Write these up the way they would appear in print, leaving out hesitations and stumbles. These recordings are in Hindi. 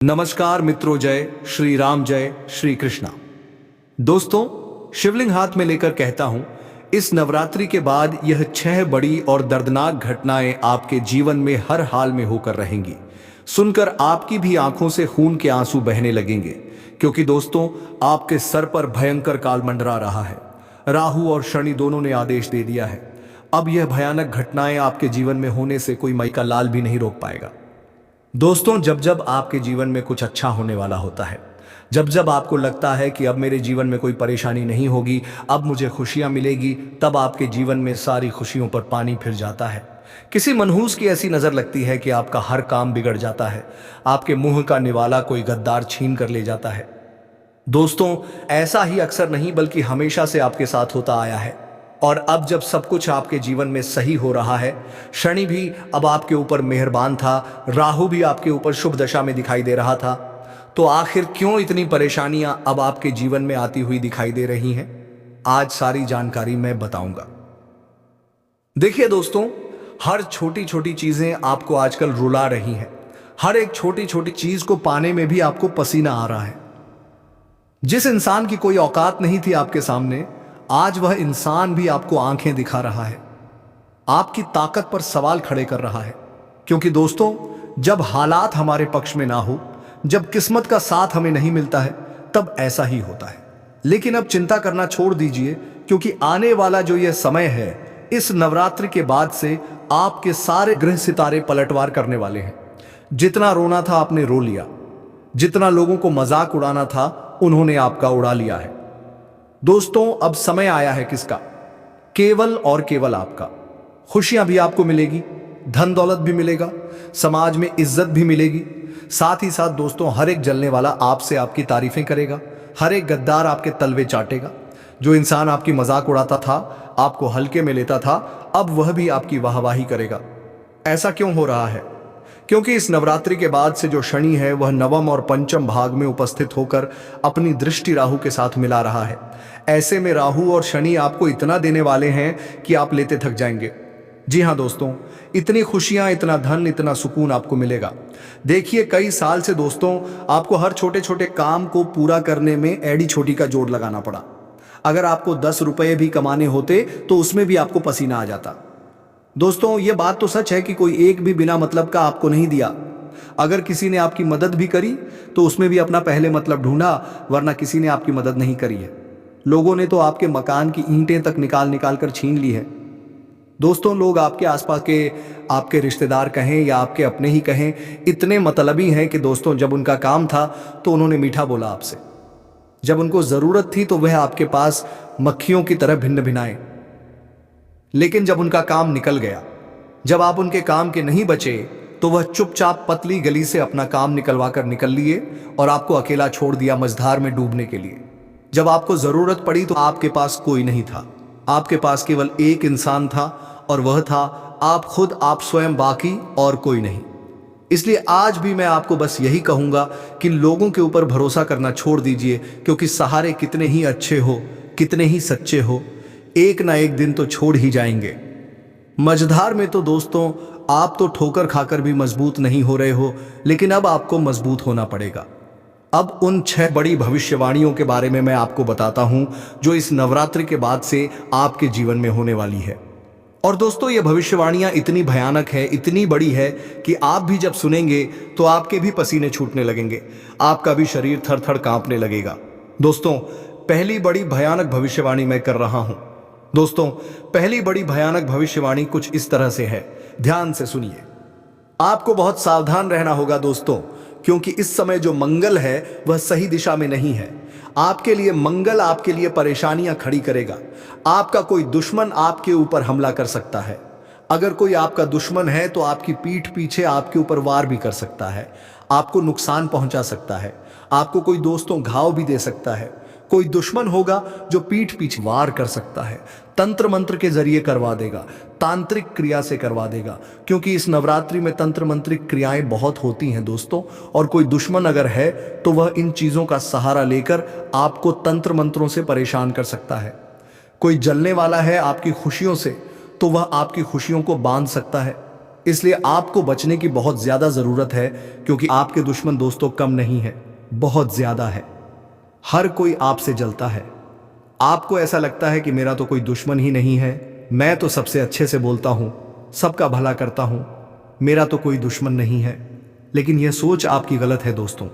नमस्कार मित्रों, जय श्री राम, जय श्री कृष्णा। दोस्तों, शिवलिंग हाथ में लेकर कहता हूं, इस नवरात्रि के बाद यह 6 बड़ी और दर्दनाक घटनाएं आपके जीवन में हर हाल में होकर रहेंगी। सुनकर आपकी भी आंखों से खून के आंसू बहने लगेंगे, क्योंकि दोस्तों आपके सर पर भयंकर काल मंडरा रहा है। राहु और शनि दोनों ने आदेश दे दिया है। अब यह भयानक घटनाएं आपके जीवन में होने से कोई मई का लाल भी नहीं रोक पाएगा। दोस्तों, जब जब आपके जीवन में कुछ अच्छा होने वाला होता है, जब जब आपको लगता है कि अब मेरे जीवन में कोई परेशानी नहीं होगी, अब मुझे खुशियां मिलेगी, तब आपके जीवन में सारी खुशियों पर पानी फिर जाता है। किसी मनहूस की ऐसी नजर लगती है कि आपका हर काम बिगड़ जाता है, आपके मुंह का निवाला कोई गद्दार छीन कर ले जाता है। दोस्तों, ऐसा ही अक्सर नहीं बल्कि हमेशा से आपके साथ होता आया है। और अब जब सब कुछ आपके जीवन में सही हो रहा है, शनि भी अब आपके ऊपर मेहरबान था, राहु भी आपके ऊपर शुभ दशा में दिखाई दे रहा था, तो आखिर क्यों इतनी परेशानियां अब आपके जीवन में आती हुई दिखाई दे रही हैं? आज सारी जानकारी मैं बताऊंगा। देखिए दोस्तों, हर छोटी छोटी चीजें आपको आजकल रुला रही हैं। हर एक छोटी छोटी चीज को पाने में भी आपको पसीना आ रहा है। जिस इंसान की कोई औकात नहीं थी आपके सामने, आज वह इंसान भी आपको आंखें दिखा रहा है, आपकी ताकत पर सवाल खड़े कर रहा है। क्योंकि दोस्तों, जब हालात हमारे पक्ष में ना हो, जब किस्मत का साथ हमें नहीं मिलता है, तब ऐसा ही होता है। लेकिन अब चिंता करना छोड़ दीजिए, क्योंकि आने वाला जो यह समय है, इस नवरात्रि के बाद से आपके सारे ग्रह सितारे पलटवार करने वाले हैं। जितना रोना था आपने रो लिया, जितना लोगों को मजाक उड़ाना था उन्होंने आपका उड़ा लिया है। दोस्तों, अब समय आया है किसका? केवल और केवल आपका। खुशियां भी आपको मिलेगी, धन दौलत भी मिलेगा, समाज में इज्जत भी मिलेगी। साथ ही साथ दोस्तों, हर एक जलने वाला आपसे आपकी तारीफें करेगा, हर एक गद्दार आपके तलवे चाटेगा। जो इंसान आपकी मजाक उड़ाता था, आपको हल्के में लेता था, अब वह भी आपकी वाहवाही करेगा। ऐसा क्यों हो रहा है? क्योंकि इस नवरात्रि के बाद से जो शनि है, वह नवम और पंचम भाग में उपस्थित होकर अपनी दृष्टि राहु के साथ मिला रहा है। ऐसे में राहु और शनि आपको इतना देने वाले हैं कि आप लेते थक जाएंगे। जी हाँ दोस्तों, इतनी खुशियां, इतना धन, इतना सुकून आपको मिलेगा। देखिए, कई साल से दोस्तों आपको हर छोटे छोटे काम को पूरा करने में एड़ी छोटी का जोड़ लगाना पड़ा। अगर आपको 10 रुपये भी कमाने होते तो उसमें भी आपको पसीना आ जाता। दोस्तों, यह बात तो सच है कि कोई एक भी बिना मतलब का आपको नहीं दिया। अगर किसी ने आपकी मदद भी करी तो उसमें भी अपना पहले मतलब ढूंढा, वरना किसी ने आपकी मदद नहीं करी है। लोगों ने तो आपके मकान की ईंटें तक निकाल निकाल कर छीन ली है। दोस्तों, लोग आपके आसपास के आपके रिश्तेदार कहें या आपके अपने ही कहें, इतने मतलबी हैं कि दोस्तों जब उनका काम था तो उन्होंने मीठा बोला आपसे। जब उनको जरूरत थी तो वह आपके पास मक्खियों की तरह भिन्न भिनाए। लेकिन जब उनका काम निकल गया, जब आप उनके काम के नहीं बचे, तो वह चुपचाप पतली गली से अपना काम निकलवा कर निकल लिए और आपको अकेला छोड़ दिया मझधार में डूबने के लिए। जब आपको जरूरत पड़ी तो आपके पास कोई नहीं था। आपके पास केवल एक इंसान था और वह था आप खुद, आप स्वयं, बाकी और कोई नहीं। इसलिए आज भी मैं आपको बस यही कहूंगा कि लोगों के ऊपर भरोसा करना छोड़ दीजिए, क्योंकि सहारे कितने ही अच्छे हो, कितने ही सच्चे हो, एक ना एक दिन तो छोड़ ही जाएंगे। मझधार में तो दोस्तों आप तो ठोकर खाकर भी मजबूत नहीं हो रहे हो, लेकिन अब आपको मजबूत होना पड़ेगा। अब उन 6 बड़ी भविष्यवाणियों के बारे में मैं आपको बताता हूं, जो इस नवरात्रि के बाद से आपके जीवन में होने वाली है। और दोस्तों, ये भविष्यवाणियां इतनी भयानक है, इतनी बड़ी है कि आप भी जब सुनेंगे तो आपके भी पसीने छूटने लगेंगे, आपका भी शरीर थर थर कांपने लगेगा। दोस्तों, पहली बड़ी भयानक भविष्यवाणी मैं कर रहा हूं। दोस्तों, पहली बड़ी भयानक भविष्यवाणी कुछ इस तरह से है, ध्यान से सुनिए। आपको बहुत सावधान रहना होगा दोस्तों, क्योंकि इस समय जो मंगल है वह सही दिशा में नहीं है। आपके लिए मंगल आपके लिए परेशानियां खड़ी करेगा। आपका कोई दुश्मन आपके ऊपर हमला कर सकता है। अगर कोई आपका दुश्मन है तो आपकी पीठ पीछे आपके ऊपर वार भी कर सकता है, आपको नुकसान पहुंचा सकता है, आपको कोई दोस्तों घाव भी दे सकता है। कोई दुश्मन होगा जो पीठ पीछे वार कर सकता है, तंत्र मंत्र के जरिए करवा देगा, तांत्रिक क्रिया से करवा देगा, क्योंकि इस नवरात्रि में तंत्र मंत्रिक क्रियाएं बहुत होती हैं दोस्तों। और कोई दुश्मन अगर है तो वह इन चीजों का सहारा लेकर आपको तंत्र मंत्रों से परेशान कर सकता है। कोई जलने वाला है आपकी खुशियों से, तो वह आपकी खुशियों को बांध सकता है। इसलिए आपको बचने की बहुत ज्यादा जरूरत है, क्योंकि आपके दुश्मन दोस्तों कम नहीं है, बहुत ज्यादा है। हर कोई आपसे जलता है। आपको ऐसा लगता है कि मेरा तो कोई दुश्मन ही नहीं है, मैं तो सबसे अच्छे से बोलता हूं, सबका भला करता हूं, मेरा तो कोई दुश्मन नहीं है। लेकिन यह सोच आपकी गलत है दोस्तों।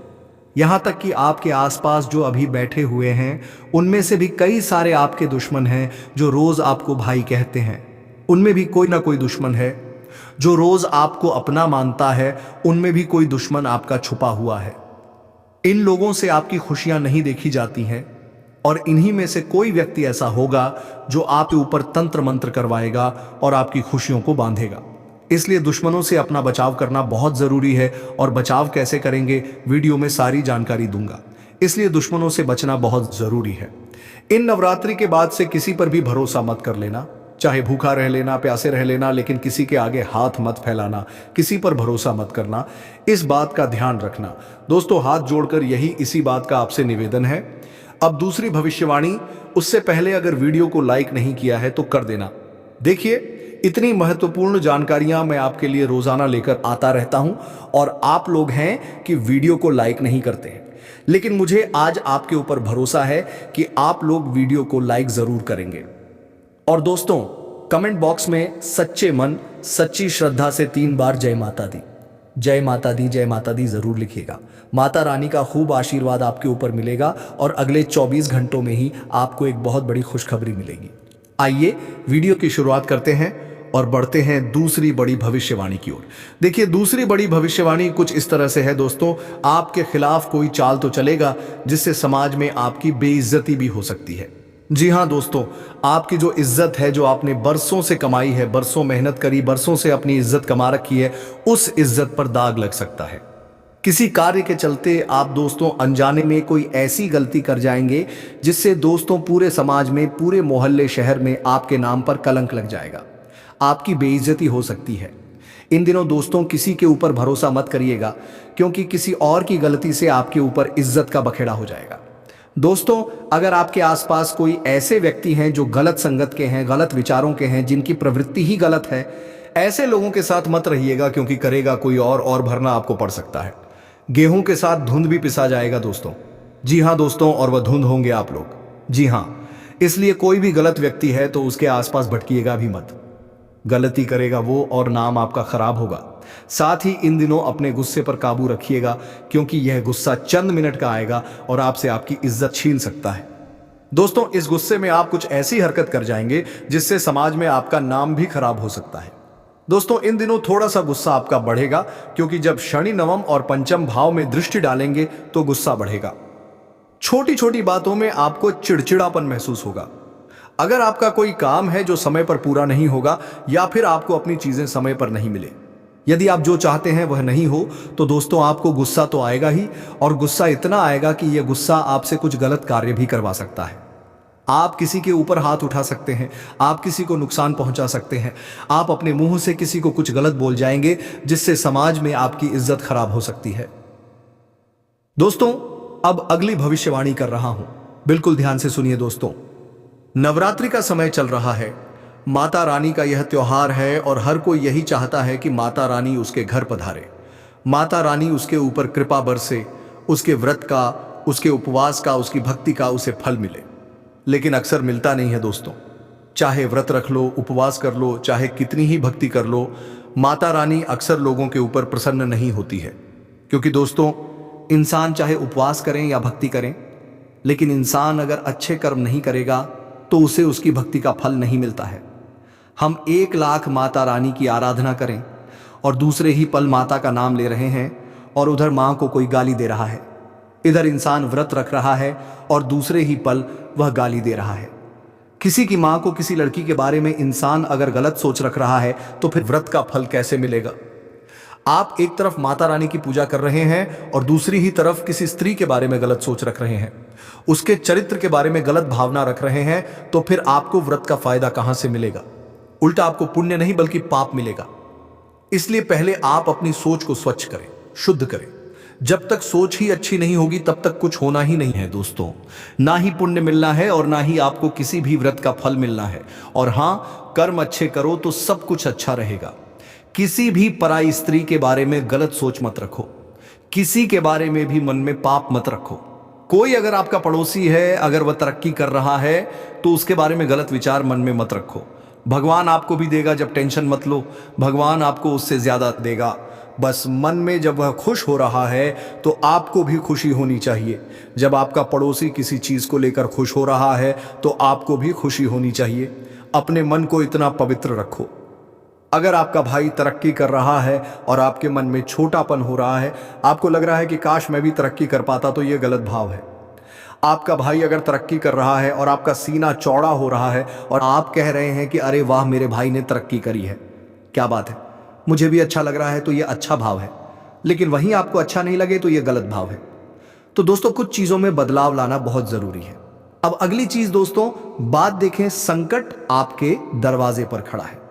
यहां तक कि आपके आसपास जो अभी बैठे हुए हैं, उनमें से भी कई सारे आपके दुश्मन हैं जो रोज आपको भाई कहते हैं। उनमें भी कोई ना कोई दुश्मन है। जो रोज आपको अपना मानता है, उनमें भी कोई दुश्मन आपका छुपा हुआ है। इन लोगों से आपकी खुशियां नहीं देखी जाती हैं, और इन्हीं में से कोई व्यक्ति ऐसा होगा जो आपके ऊपर तंत्र मंत्र करवाएगा और आपकी खुशियों को बांधेगा। इसलिए दुश्मनों से अपना बचाव करना बहुत जरूरी है, और बचाव कैसे करेंगे वीडियो में सारी जानकारी दूंगा। इसलिए दुश्मनों से बचना बहुत जरूरी है। इन नवरात्रि के बाद से किसी पर भी भरोसा मत कर लेना, चाहे भूखा रह लेना, प्यासे रह लेना, लेकिन किसी के आगे हाथ मत फैलाना, किसी पर भरोसा मत करना। इस बात का ध्यान रखना दोस्तों। हाथ जोड़कर यही इसी बात का आपसे निवेदन है। अब दूसरी भविष्यवाणी, उससे पहले अगर वीडियो को लाइक नहीं किया है तो कर देना। देखिए, इतनी महत्वपूर्ण जानकारियां मैं आपके लिए रोजाना लेकर आता रहता हूं, और आप लोग हैं कि वीडियो को लाइक नहीं करते हैं। लेकिन मुझे आज आपके ऊपर भरोसा है कि आप लोग वीडियो को लाइक जरूर करेंगे। और दोस्तों, कमेंट बॉक्स में सच्चे मन सच्ची श्रद्धा से 3 बार जय माता दी, जय माता दी, जय माता दी जरूर लिखिएगा। माता रानी का खूब आशीर्वाद आपके ऊपर मिलेगा, और अगले 24 घंटों में ही आपको एक बहुत बड़ी खुशखबरी मिलेगी। आइए वीडियो की शुरुआत करते हैं और बढ़ते हैं दूसरी बड़ी भविष्यवाणी की ओर। देखिए, दूसरी बड़ी भविष्यवाणी कुछ इस तरह से है दोस्तों। आपके खिलाफ कोई चाल तो चलेगा जिससे समाज में आपकी बेइज्जती भी हो सकती है। जी हाँ दोस्तों, आपकी जो इज्जत है, जो आपने बरसों से कमाई है, बरसों मेहनत करी, बरसों से अपनी इज्जत कमा रखी है, उस इज्जत पर दाग लग सकता है। किसी कार्य के चलते आप दोस्तों अनजाने में कोई ऐसी गलती कर जाएंगे जिससे दोस्तों पूरे समाज में, पूरे मोहल्ले, शहर में आपके नाम पर कलंक लग जाएगा। आपकी बेइज्जती हो सकती है। इन दिनों दोस्तों किसी के ऊपर भरोसा मत करिएगा, क्योंकि किसी और की गलती से आपके ऊपर इज्जत का बखेड़ा हो जाएगा। दोस्तों, अगर आपके आसपास कोई ऐसे व्यक्ति हैं जो गलत संगत के हैं, गलत विचारों के हैं, जिनकी प्रवृत्ति ही गलत है, ऐसे लोगों के साथ मत रहिएगा, क्योंकि करेगा कोई और भरना आपको पड़ सकता है। गेहूं के साथ धुंध भी पिसा जाएगा दोस्तों। जी हाँ दोस्तों, और वह धुंध होंगे आप लोग। जी हाँ, इसलिए कोई भी गलत व्यक्ति है तो उसके आसपास भटकिएगा भी मत। गलती करेगा वो और नाम आपका खराब होगा। साथ ही इन दिनों अपने गुस्से पर काबू रखिएगा, क्योंकि यह गुस्सा चंद मिनट का आएगा और आपसे आपकी इज्जत छीन सकता है। दोस्तों, इस गुस्से में आप कुछ ऐसी हरकत कर जाएंगे जिससे समाज में आपका नाम भी खराब हो सकता है। दोस्तों, इन दिनों थोड़ा सा गुस्सा आपका बढ़ेगा, क्योंकि जब शनि नवम और पंचम भाव में दृष्टि डालेंगे तो गुस्सा बढ़ेगा। छोटी छोटी बातों में आपको चिड़चिड़ापन महसूस होगा। अगर आपका कोई काम है जो समय पर पूरा नहीं होगा, या फिर आपको अपनी चीजें समय पर नहीं मिले, यदि आप जो चाहते हैं वह नहीं हो, तो दोस्तों आपको गुस्सा तो आएगा ही, और गुस्सा इतना आएगा कि यह गुस्सा आपसे कुछ गलत कार्य भी करवा सकता है। आप किसी के ऊपर हाथ उठा सकते हैं, आप किसी को नुकसान पहुंचा सकते हैं, आप अपने मुंह से किसी को कुछ गलत बोल जाएंगे, जिससे समाज में आपकी इज्जत खराब हो सकती है। दोस्तों, अब अगली भविष्यवाणी कर रहा हूं, बिल्कुल ध्यान से सुनिए दोस्तों। नवरात्रि का समय चल रहा है। माता रानी का यह त्योहार है, और हर कोई यही चाहता है कि माता रानी उसके घर पधारे, माता रानी उसके ऊपर कृपा बरसे, उसके व्रत का, उसके उपवास का, उसकी भक्ति का उसे फल मिले। लेकिन अक्सर मिलता नहीं है दोस्तों। चाहे व्रत रख लो, उपवास कर लो, चाहे कितनी ही भक्ति कर लो, माता रानी अक्सर लोगों के ऊपर प्रसन्न नहीं होती है। क्योंकि दोस्तों, इंसान चाहे उपवास करें या भक्ति करें, लेकिन इंसान अगर अच्छे कर्म नहीं करेगा तो उसे उसकी भक्ति का फल नहीं मिलता है। हम 1 लाख माता रानी की आराधना करें और दूसरे ही पल माता का नाम ले रहे हैं, और उधर माँ को कोई गाली दे रहा है। इधर इंसान व्रत रख रहा है और दूसरे ही पल वह गाली दे रहा है। किसी की माँ को, किसी लड़की के बारे में इंसान अगर गलत सोच रख रहा है, तो फिर व्रत का फल कैसे मिलेगा? आप एक तरफ माता रानी की पूजा कर रहे हैं और दूसरी ही तरफ किसी स्त्री के बारे में गलत सोच रख रहे हैं, उसके चरित्र के बारे में गलत भावना रख रहे हैं, तो फिर आपको व्रत का फायदा कहां से मिलेगा? उल्टा आपको पुण्य नहीं बल्कि पाप मिलेगा। इसलिए पहले आप अपनी सोच को स्वच्छ करें, शुद्ध करें। जब तक सोच ही अच्छी नहीं होगी तब तक कुछ होना ही नहीं है दोस्तों। ना ही पुण्य मिलना है और ना ही आपको किसी भी व्रत का फल मिलना है। और हां, कर्म अच्छे करो तो सब कुछ अच्छा रहेगा। किसी भी पराई स्त्री के बारे में गलत सोच मत रखो। किसी के बारे में भी मन में पाप मत रखो। कोई अगर आपका पड़ोसी है, अगर वह तरक्की कर रहा है, तो उसके बारे में गलत विचार मन में मत रखो। भगवान आपको भी देगा, जब टेंशन मत लो, भगवान आपको उससे ज्यादा देगा। बस मन में जब वह खुश हो रहा है तो आपको भी खुशी होनी चाहिए। जब आपका पड़ोसी किसी चीज को लेकर खुश हो रहा है तो आपको भी खुशी होनी चाहिए। अपने मन को इतना पवित्र रखो। अगर आपका भाई तरक्की कर रहा है और आपके मन में छोटापन हो रहा है, आपको लग रहा है कि काश मैं भी तरक्की कर पाता, तो यह गलत भाव है। आपका भाई अगर तरक्की कर रहा है और आपका सीना चौड़ा हो रहा है और आप कह रहे हैं कि अरे वाह, मेरे भाई ने तरक्की करी है, क्या बात है, मुझे भी अच्छा लग रहा है, तो यह अच्छा भाव है। लेकिन वहीं आपको अच्छा नहीं लगे तो यह गलत भाव है। तो दोस्तों, कुछ चीजों में बदलाव लाना बहुत जरूरी है। अब अगली चीज दोस्तों, बात देखें, संकट आपके दरवाजे पर खड़ा है।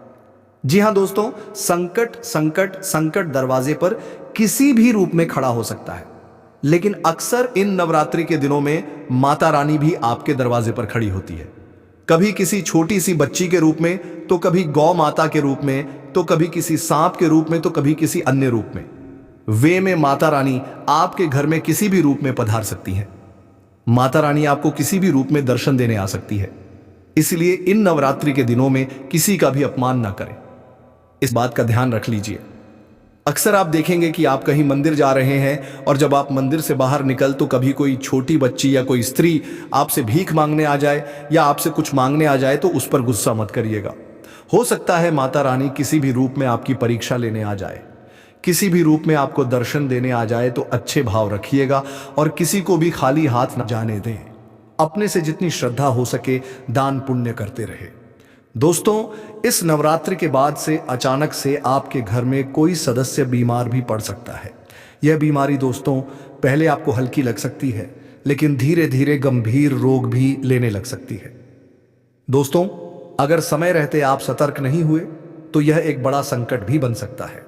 जी हां दोस्तों, संकट संकट संकट दरवाजे पर किसी भी रूप में खड़ा हो सकता है। लेकिन अक्सर इन नवरात्रि के दिनों में माता रानी भी आपके दरवाजे पर खड़ी होती है। कभी किसी छोटी सी बच्ची के रूप में, तो कभी गौ माता के रूप में, तो कभी किसी सांप के रूप में, तो कभी किसी अन्य रूप में। वे में माता रानी आपके घर में किसी भी रूप में पधार सकती हैं। माता रानी आपको किसी भी रूप में दर्शन देने आ सकती है। इसलिए इन नवरात्रि के दिनों में किसी का भी अपमान ना करें। इस बात का ध्यान रख लीजिए। अक्सर आप देखेंगे कि आप कहीं मंदिर जा रहे हैं और जब आप मंदिर से बाहर निकल, तो कभी कोई छोटी बच्ची या कोई स्त्री आपसे भीख मांगने आ जाए या आपसे कुछ मांगने आ जाए, तो उस पर गुस्सा मत करिएगा। हो सकता है माता रानी किसी भी रूप में आपकी परीक्षा लेने आ जाए, किसी भी रूप में आपको दर्शन देने आ जाए, तो अच्छे भाव रखिएगा और किसी को भी खाली हाथ न जाने दें। अपने से जितनी श्रद्धा हो सके दान पुण्य करते रहे। दोस्तों, इस नवरात्रि के बाद से अचानक से आपके घर में कोई सदस्य बीमार भी पड़ सकता है। यह बीमारी दोस्तों पहले आपको हल्की लग सकती है, लेकिन धीरे धीरे गंभीर रोग भी लेने लग सकती है। दोस्तों, अगर समय रहते आप सतर्क नहीं हुए तो यह एक बड़ा संकट भी बन सकता है।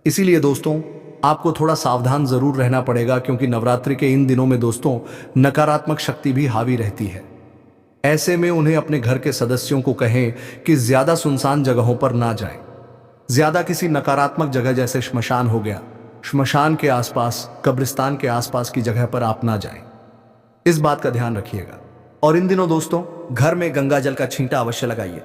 इसीलिए दोस्तों, आपको थोड़ा सावधान जरूर रहना पड़ेगा, क्योंकि नवरात्रि के इन दिनों में दोस्तों नकारात्मक शक्ति भी हावी रहती है। ऐसे में उन्हें अपने घर के सदस्यों को कहें कि ज्यादा सुनसान जगहों पर ना जाएं। ज्यादा किसी नकारात्मक जगह जैसे श्मशान हो गया, श्मशान के आसपास, कब्रिस्तान के आसपास की जगह पर आप ना जाएं। इस बात का ध्यान रखिएगा। और इन दिनों दोस्तों, घर में गंगा जल का छींटा अवश्य लगाइए।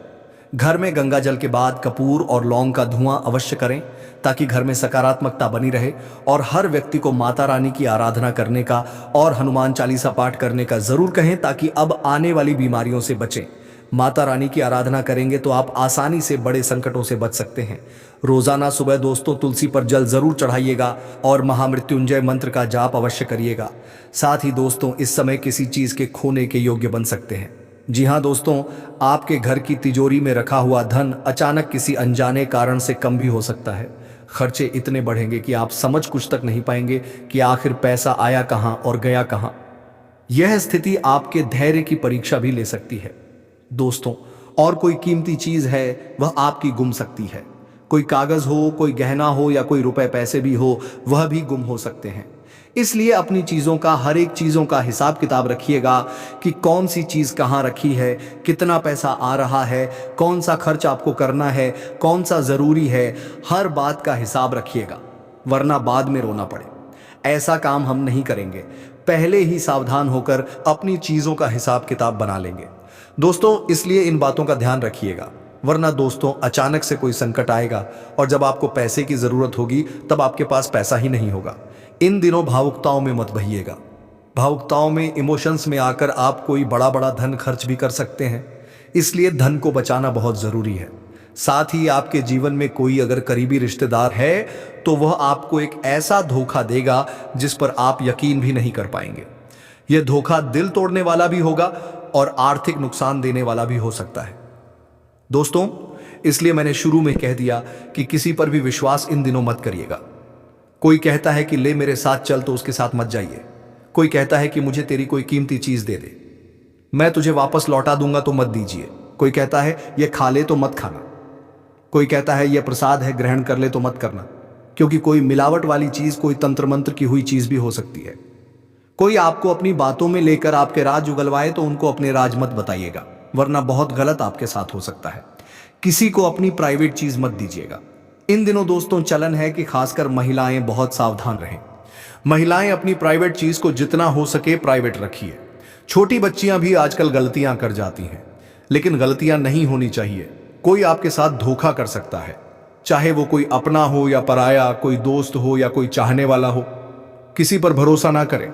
घर में गंगा जल के बाद कपूर और लौंग का धुआं अवश्य करें, ताकि घर में सकारात्मकता बनी रहे। और हर व्यक्ति को माता रानी की आराधना करने का और हनुमान चालीसा पाठ करने का जरूर कहें, ताकि अब आने वाली बीमारियों से बचें। माता रानी की आराधना करेंगे तो आप आसानी से बड़े संकटों से बच सकते हैं। रोजाना सुबह दोस्तों तुलसी पर जल जरूर चढ़ाइएगा और महामृत्युंजय मंत्र का जाप अवश्य करिएगा। साथ ही दोस्तों, इस समय किसी चीज के खोने के योग्य बन सकते हैं। जी हाँ दोस्तों, आपके घर की तिजोरी में रखा हुआ धन अचानक किसी अनजाने कारण से कम भी हो सकता है। खर्चे इतने बढ़ेंगे कि आप समझ कुछ तक नहीं पाएंगे कि आखिर पैसा आया कहां और गया कहां। यह स्थिति आपके धैर्य की परीक्षा भी ले सकती है दोस्तों। और कोई कीमती चीज है वह आपकी गुम सकती है। कोई कागज हो, कोई गहना हो या कोई रुपए पैसे भी हो, वह भी गुम हो सकते हैं। इसलिए अपनी चीजों का, हर एक चीजों का हिसाब किताब रखिएगा कि कौन सी चीज कहां रखी है, कितना पैसा आ रहा है, कौन सा खर्च आपको करना है, कौन सा जरूरी है। हर बात का हिसाब रखिएगा, वरना बाद में रोना पड़े। ऐसा काम हम नहीं करेंगे। पहले ही सावधान होकर अपनी चीजों का हिसाब किताब बना लेंगे दोस्तों। इसलिए इन बातों का ध्यान रखिएगा, वरना दोस्तों अचानक से कोई संकट आएगा और जब आपको पैसे की जरूरत होगी तब आपके पास पैसा ही नहीं होगा। इन दिनों भावुकताओं में मत बहिएगा। भावुकताओं में, इमोशंस में आकर आप कोई बड़ा बड़ा धन खर्च भी कर सकते हैं। इसलिए धन को बचाना बहुत जरूरी है। साथ ही आपके जीवन में कोई अगर करीबी रिश्तेदार है तो वह आपको एक ऐसा धोखा देगा जिस पर आप यकीन भी नहीं कर पाएंगे। यह धोखा दिल तोड़ने वाला भी होगा और आर्थिक नुकसान देने वाला भी हो सकता है दोस्तों। इसलिए मैंने शुरू में कह दिया कि किसी पर भी विश्वास इन दिनों मत करिएगा। कोई कहता है कि ले मेरे साथ चल, तो उसके साथ मत जाइए। कोई कहता है कि मुझे तेरी कोई कीमती चीज दे दे, मैं तुझे वापस लौटा दूंगा, तो मत दीजिए। कोई कहता है ये खा ले तो मत खाना। कोई कहता है ये प्रसाद है, ग्रहण कर ले, तो मत करना, क्योंकि कोई मिलावट वाली चीज, कोई तंत्र मंत्र की हुई चीज भी हो सकती है। कोई आपको अपनी बातों में लेकर आपके राज उगलवाए तो उनको अपने राज मत बताइएगा, वरना बहुत गलत आपके साथ हो सकता है। किसी को अपनी प्राइवेट चीज मत दीजिएगा। इन दिनों दोस्तों चलन है कि खासकर महिलाएं बहुत सावधान रहें। महिलाएं अपनी प्राइवेट चीज को जितना हो सके प्राइवेट रखिए। छोटी बच्चियां भी आजकल गलतियां कर जाती हैं, लेकिन गलतियां नहीं होनी चाहिए। कोई आपके साथ धोखा कर सकता है, चाहे वो कोई अपना हो या पराया, कोई दोस्त हो या कोई चाहने वाला हो। किसी पर भरोसा ना करें।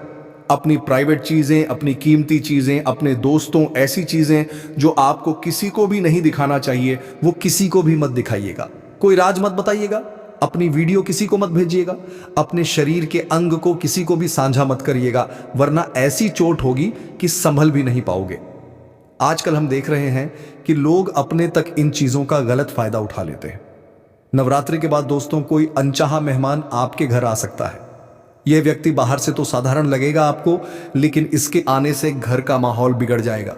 अपनी प्राइवेट चीजें, अपनी कीमती चीजें, अपने दोस्तों, ऐसी चीजें जो आपको किसी को भी नहीं दिखाना चाहिए, वो किसी को भी मत दिखाइएगा। कोई राज मत बताइएगा, अपनी वीडियो किसी को मत भेजिएगा, अपने शरीर के अंग को किसी को भी साझा मत करिएगा, वरना ऐसी चोट होगी कि संभल भी नहीं पाओगे। आजकल हम देख रहे हैं कि लोग अपने तक इन चीजों का गलत फायदा उठा लेते हैं। नवरात्रि के बाद दोस्तों कोई अनचाहा मेहमान आपके घर आ सकता है। यह व्यक्ति बाहर से तो साधारण लगेगा आपको, लेकिन इसके आने से घर का माहौल बिगड़ जाएगा।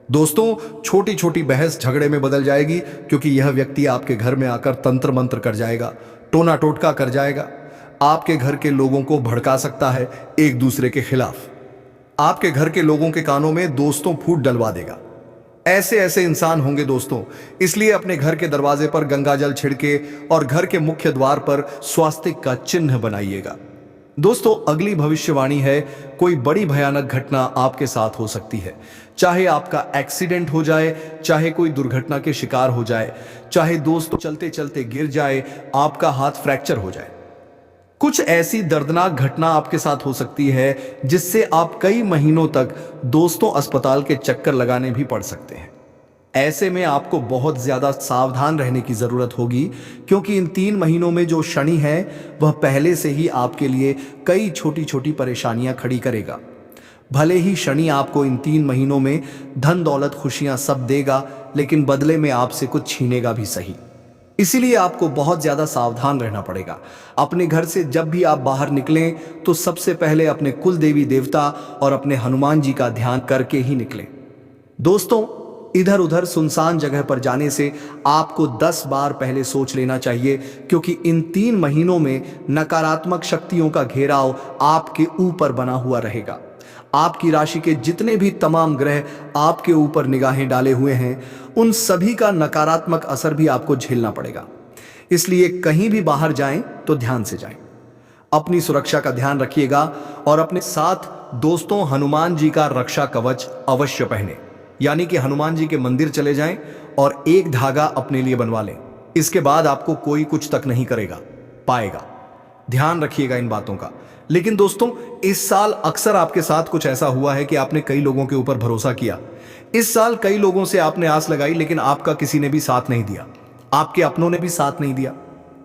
दोस्तों छोटी छोटी बहस झगड़े में बदल जाएगी, क्योंकि यह व्यक्ति आपके घर में आकर तंत्र मंत्र कर जाएगा, टोना टोटका कर जाएगा। आपके घर के लोगों को भड़का सकता है एक दूसरे के खिलाफ। आपके घर के लोगों के कानों में दोस्तों फूट डलवा देगा। ऐसे ऐसे इंसान होंगे दोस्तों, इसलिए अपने घर के दरवाजे पर गंगा जल छिड़के और घर के मुख्य द्वार पर स्वास्तिक का चिन्ह बनाइएगा। दोस्तों अगली भविष्यवाणी है, कोई बड़ी भयानक घटना आपके साथ हो सकती है। चाहे आपका एक्सीडेंट हो जाए, चाहे कोई दुर्घटना के शिकार हो जाए, चाहे दोस्तों चलते चलते गिर जाए, आपका हाथ फ्रैक्चर हो जाए। कुछ ऐसी दर्दनाक घटना आपके साथ हो सकती है जिससे आप कई महीनों तक दोस्तों अस्पताल के चक्कर लगाने भी पड़ सकते हैं। ऐसे में आपको बहुत ज्यादा सावधान रहने की जरूरत होगी, क्योंकि इन 3 महीनों में जो शनि है वह पहले से ही आपके लिए कई छोटी छोटी परेशानियां खड़ी करेगा। भले ही शनि आपको इन 3 महीनों में धन दौलत खुशियां सब देगा, लेकिन बदले में आपसे कुछ छीनेगा भी सही। इसीलिए आपको बहुत ज्यादा सावधान रहना पड़ेगा। अपने घर से जब भी आप बाहर निकलें तो सबसे पहले अपने कुल देवी देवता और अपने हनुमान जी का ध्यान करके ही निकलें। दोस्तों इधर उधर सुनसान जगह पर जाने से आपको 10 बार पहले सोच लेना चाहिए, क्योंकि इन 3 महीनों में नकारात्मक शक्तियों का घेराव आपके ऊपर बना हुआ रहेगा। आपकी राशि के जितने भी तमाम ग्रह आपके ऊपर निगाहें डाले हुए हैं, उन सभी का नकारात्मक असर भी आपको झेलना पड़ेगा। इसलिए कहीं भी बाहर जाएं तो ध्यान से जाएं। अपनी सुरक्षा का ध्यान रखिएगा और अपने साथ दोस्तों हनुमान जी का रक्षा कवच अवश्य पहने, यानी कि हनुमान जी के मंदिर चले जाएं और एक धागा अपने लिए बनवा लें। इसके बाद आपको कोई कुछ तक नहीं करेगा पाएगा। ध्यान रखिएगा इन बातों का। लेकिन दोस्तों इस साल अक्सर आपके साथ कुछ ऐसा हुआ है कि आपने कई लोगों के ऊपर भरोसा किया। इस साल कई लोगों से आपने आस लगाई, लेकिन आपका किसी ने भी साथ नहीं दिया, आपके अपनों ने भी साथ नहीं दिया।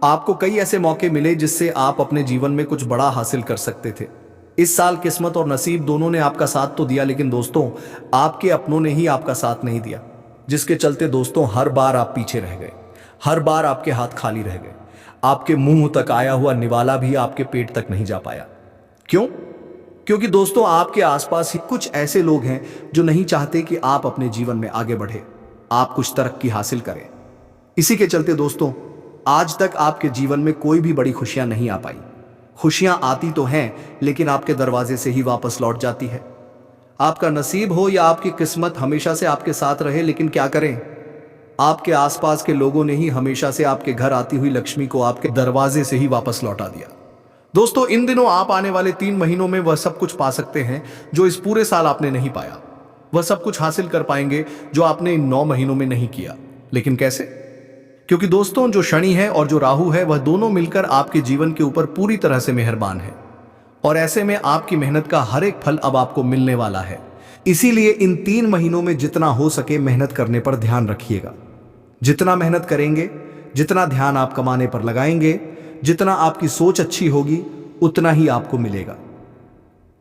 आपको कई ऐसे मौके मिले जिससे आप अपने जीवन में कुछ बड़ा हासिल कर सकते थे। इस साल किस्मत और नसीब दोनों ने आपका साथ तो दिया, लेकिन दोस्तों आपके अपनों ने ही आपका साथ नहीं दिया, जिसके चलते दोस्तों हर बार आप पीछे रह गए, हर बार आपके हाथ खाली रह गए। आपके मुंह तक आया हुआ निवाला भी आपके पेट तक नहीं जा पाया। क्यों? क्योंकि दोस्तों आपके आसपास ही कुछ ऐसे लोग हैं जो नहीं चाहते कि आप अपने जीवन में आगे बढ़े, आप कुछ तरक्की हासिल करें। इसी के चलते दोस्तों आज तक आपके जीवन में कोई भी बड़ी खुशियां नहीं आ पाई। खुशियां आती तो हैं, लेकिन आपके दरवाजे से ही वापस लौट जाती है। आपका नसीब हो या आपकी किस्मत हमेशा से आपके साथ रहे, लेकिन क्या करें, आपके आसपास के लोगों ने ही हमेशा से आपके घर आती हुई लक्ष्मी को आपके दरवाजे से ही वापस लौटा दिया। दोस्तों इन दिनों आप आने वाले 3 महीनों में वह सब कुछ पा सकते हैं जो इस पूरे साल आपने नहीं पाया। वह सब कुछ हासिल कर पाएंगे जो आपने इन 9 महीनों में नहीं किया। लेकिन कैसे? क्योंकि दोस्तों जो शनि है और जो राहु है वह दोनों मिलकर आपके जीवन के ऊपर पूरी तरह से मेहरबान है, और ऐसे में आपकी मेहनत का हर एक फल अब आपको मिलने वाला है। इसीलिए इन 3 महीनों में जितना हो सके मेहनत करने पर ध्यान रखिएगा। जितना मेहनत करेंगे, जितना ध्यान आप कमाने पर लगाएंगे, जितना आपकी सोच अच्छी होगी, उतना ही आपको मिलेगा।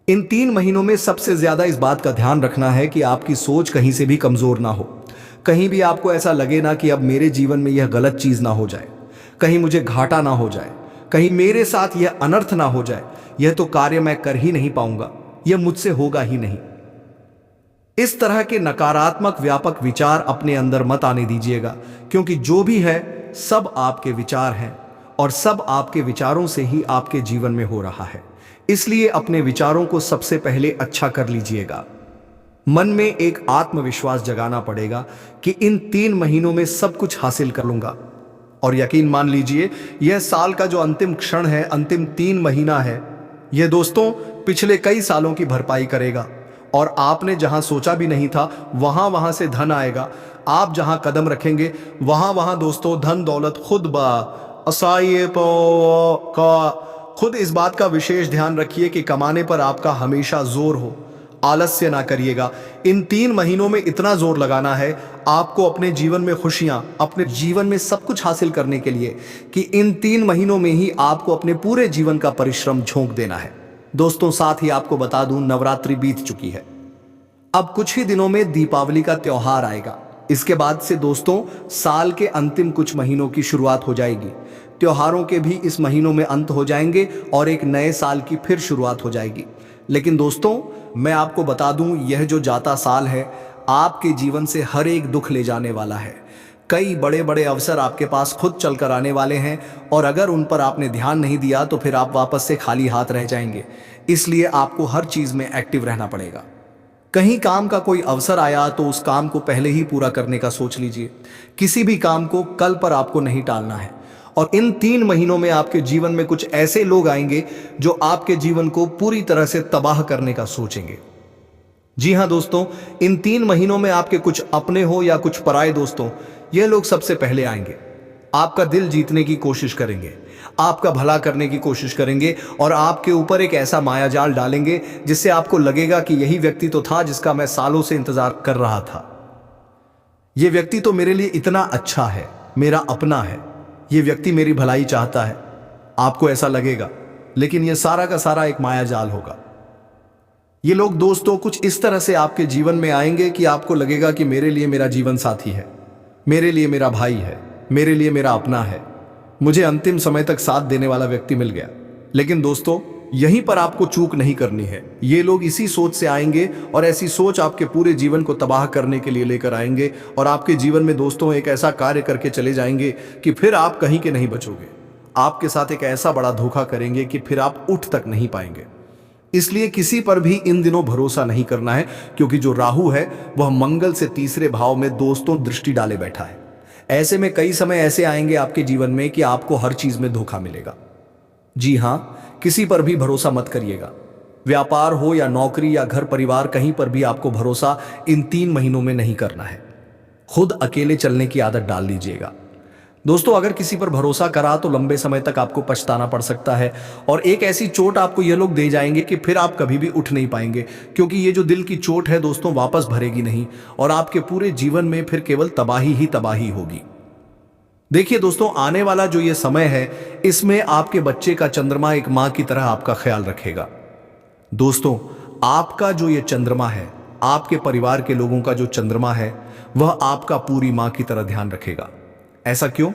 इन 3 महीनों में सबसे ज्यादा इस बात का ध्यान रखना है कि आपकी सोच कहीं से भी कमजोर ना हो। कहीं भी आपको ऐसा लगे ना कि अब मेरे जीवन में यह गलत चीज ना हो जाए, कहीं मुझे घाटा ना हो जाए, कहीं मेरे साथ यह अनर्थ ना हो जाए, यह तो कार्य मैं कर ही नहीं पाऊंगा, यह मुझसे होगा ही नहीं। इस तरह के नकारात्मक व्यापक विचार अपने अंदर मत आने दीजिएगा, क्योंकि जो भी है सब आपके विचार हैं और सब आपके विचारों से ही आपके जीवन में हो रहा है। इसलिए अपने विचारों को सबसे पहले अच्छा कर लीजिएगा। मन में एक आत्मविश्वास जगाना पड़ेगा कि इन 3 महीनों में सब कुछ हासिल कर लूंगा। और यकीन मान लीजिए, यह साल का जो अंतिम क्षण है, अंतिम 3 महीना है, यह दोस्तों पिछले कई सालों की भरपाई करेगा। और आपने जहां सोचा भी नहीं था, वहां वहां से धन आएगा। आप जहां कदम रखेंगे, वहां वहां दोस्तों धन दौलत खुद खुद इस बात का विशेष ध्यान रखिए कि कमाने पर आपका हमेशा जोर हो, आलस्य ना करिएगा। इन 3 महीनों में इतना जोर लगाना है आपको अपने जीवन में खुशियां, अपने जीवन में सब कुछ हासिल करने के लिए, कि इन 3 महीनों में ही आपको अपने पूरे जीवन का परिश्रम झोंक देना है। दोस्तों साथ ही आपको बता दूं, नवरात्रि बीत चुकी है। अब कुछ ही दिनों में दीपावली का त्योहार आएगा। इसके बाद से दोस्तों साल के अंतिम कुछ महीनों की शुरुआत हो जाएगी। त्योहारों के भी इस महीनों में अंत हो जाएंगे और एक नए साल की फिर शुरुआत हो जाएगी। लेकिन दोस्तों मैं आपको बता दूं, यह जो जाता साल है आपके जीवन से हर एक दुख ले जाने वाला है। कई बड़े बड़े अवसर आपके पास खुद चलकर आने वाले हैं और अगर उन पर आपने ध्यान नहीं दिया तो फिर आप वापस से खाली हाथ रह जाएंगे। इसलिए आपको हर चीज में एक्टिव रहना पड़ेगा। कहीं काम का कोई अवसर आया तो उस काम को पहले ही पूरा करने का सोच लीजिए। किसी भी काम को कल पर आपको नहीं टालना है। और इन 3 महीनों में आपके जीवन में कुछ ऐसे लोग आएंगे जो आपके जीवन को पूरी तरह से तबाह करने का सोचेंगे। जी हां दोस्तों, इन 3 महीनों में आपके कुछ अपने हो या कुछ पराये दोस्तों, यह लोग सबसे पहले आएंगे। आपका दिल जीतने की कोशिश करेंगे, आपका भला करने की कोशिश करेंगे और आपके ऊपर एक ऐसा मायाजाल डालेंगे जिससे आपको लगेगा कि यही व्यक्ति तो था जिसका मैं सालों से इंतजार कर रहा था। यह व्यक्ति तो मेरे लिए इतना अच्छा है, मेरा अपना है, यह व्यक्ति मेरी भलाई चाहता है। आपको ऐसा लगेगा, लेकिन यह सारा का सारा एक मायाजाल होगा। ये लोग दोस्तों कुछ इस तरह से आपके जीवन में आएंगे कि आपको लगेगा कि मेरे लिए मेरा जीवन साथी है, मेरे लिए मेरा भाई है, मेरे लिए मेरा अपना है, मुझे अंतिम समय तक साथ देने वाला व्यक्ति मिल गया। लेकिन दोस्तों यहीं पर आपको चूक नहीं करनी है। ये लोग इसी सोच से आएंगे और ऐसी सोच आपके पूरे जीवन को तबाह करने के लिए लेकर आएंगे और आपके जीवन में दोस्तों एक ऐसा कार्य करके चले जाएंगे कि फिर आप कहीं के नहीं बचोगे। आपके साथ एक ऐसा बड़ा धोखा करेंगे कि फिर आप उठ तक नहीं पाएंगे। इसलिए किसी पर भी इन दिनों भरोसा नहीं करना है, क्योंकि जो राहु है वह मंगल से तीसरे भाव में दोस्तों दृष्टि डाले बैठा है। ऐसे में कई समय ऐसे आएंगे आपके जीवन में कि आपको हर चीज में धोखा मिलेगा। जी हां, किसी पर भी भरोसा मत करिएगा। व्यापार हो या नौकरी या घर परिवार, कहीं पर भी आपको भरोसा इन 3 महीनों में नहीं करना है। खुद अकेले चलने की आदत डाल लीजिएगा। दोस्तों अगर किसी पर भरोसा करा तो लंबे समय तक आपको पछताना पड़ सकता है और एक ऐसी चोट आपको ये लोग दे जाएंगे कि फिर आप कभी भी उठ नहीं पाएंगे, क्योंकि ये जो दिल की चोट है दोस्तों वापस भरेगी नहीं और आपके पूरे जीवन में फिर केवल तबाही ही तबाही होगी। देखिए दोस्तों, आने वाला जो ये समय है इसमें आपके बच्चे का चंद्रमा एक मां की तरह आपका ख्याल रखेगा। दोस्तों आपका जो ये चंद्रमा है, आपके परिवार के लोगों का जो चंद्रमा है, वह आपका पूरी मां की तरह ध्यान रखेगा। ऐसा क्यों?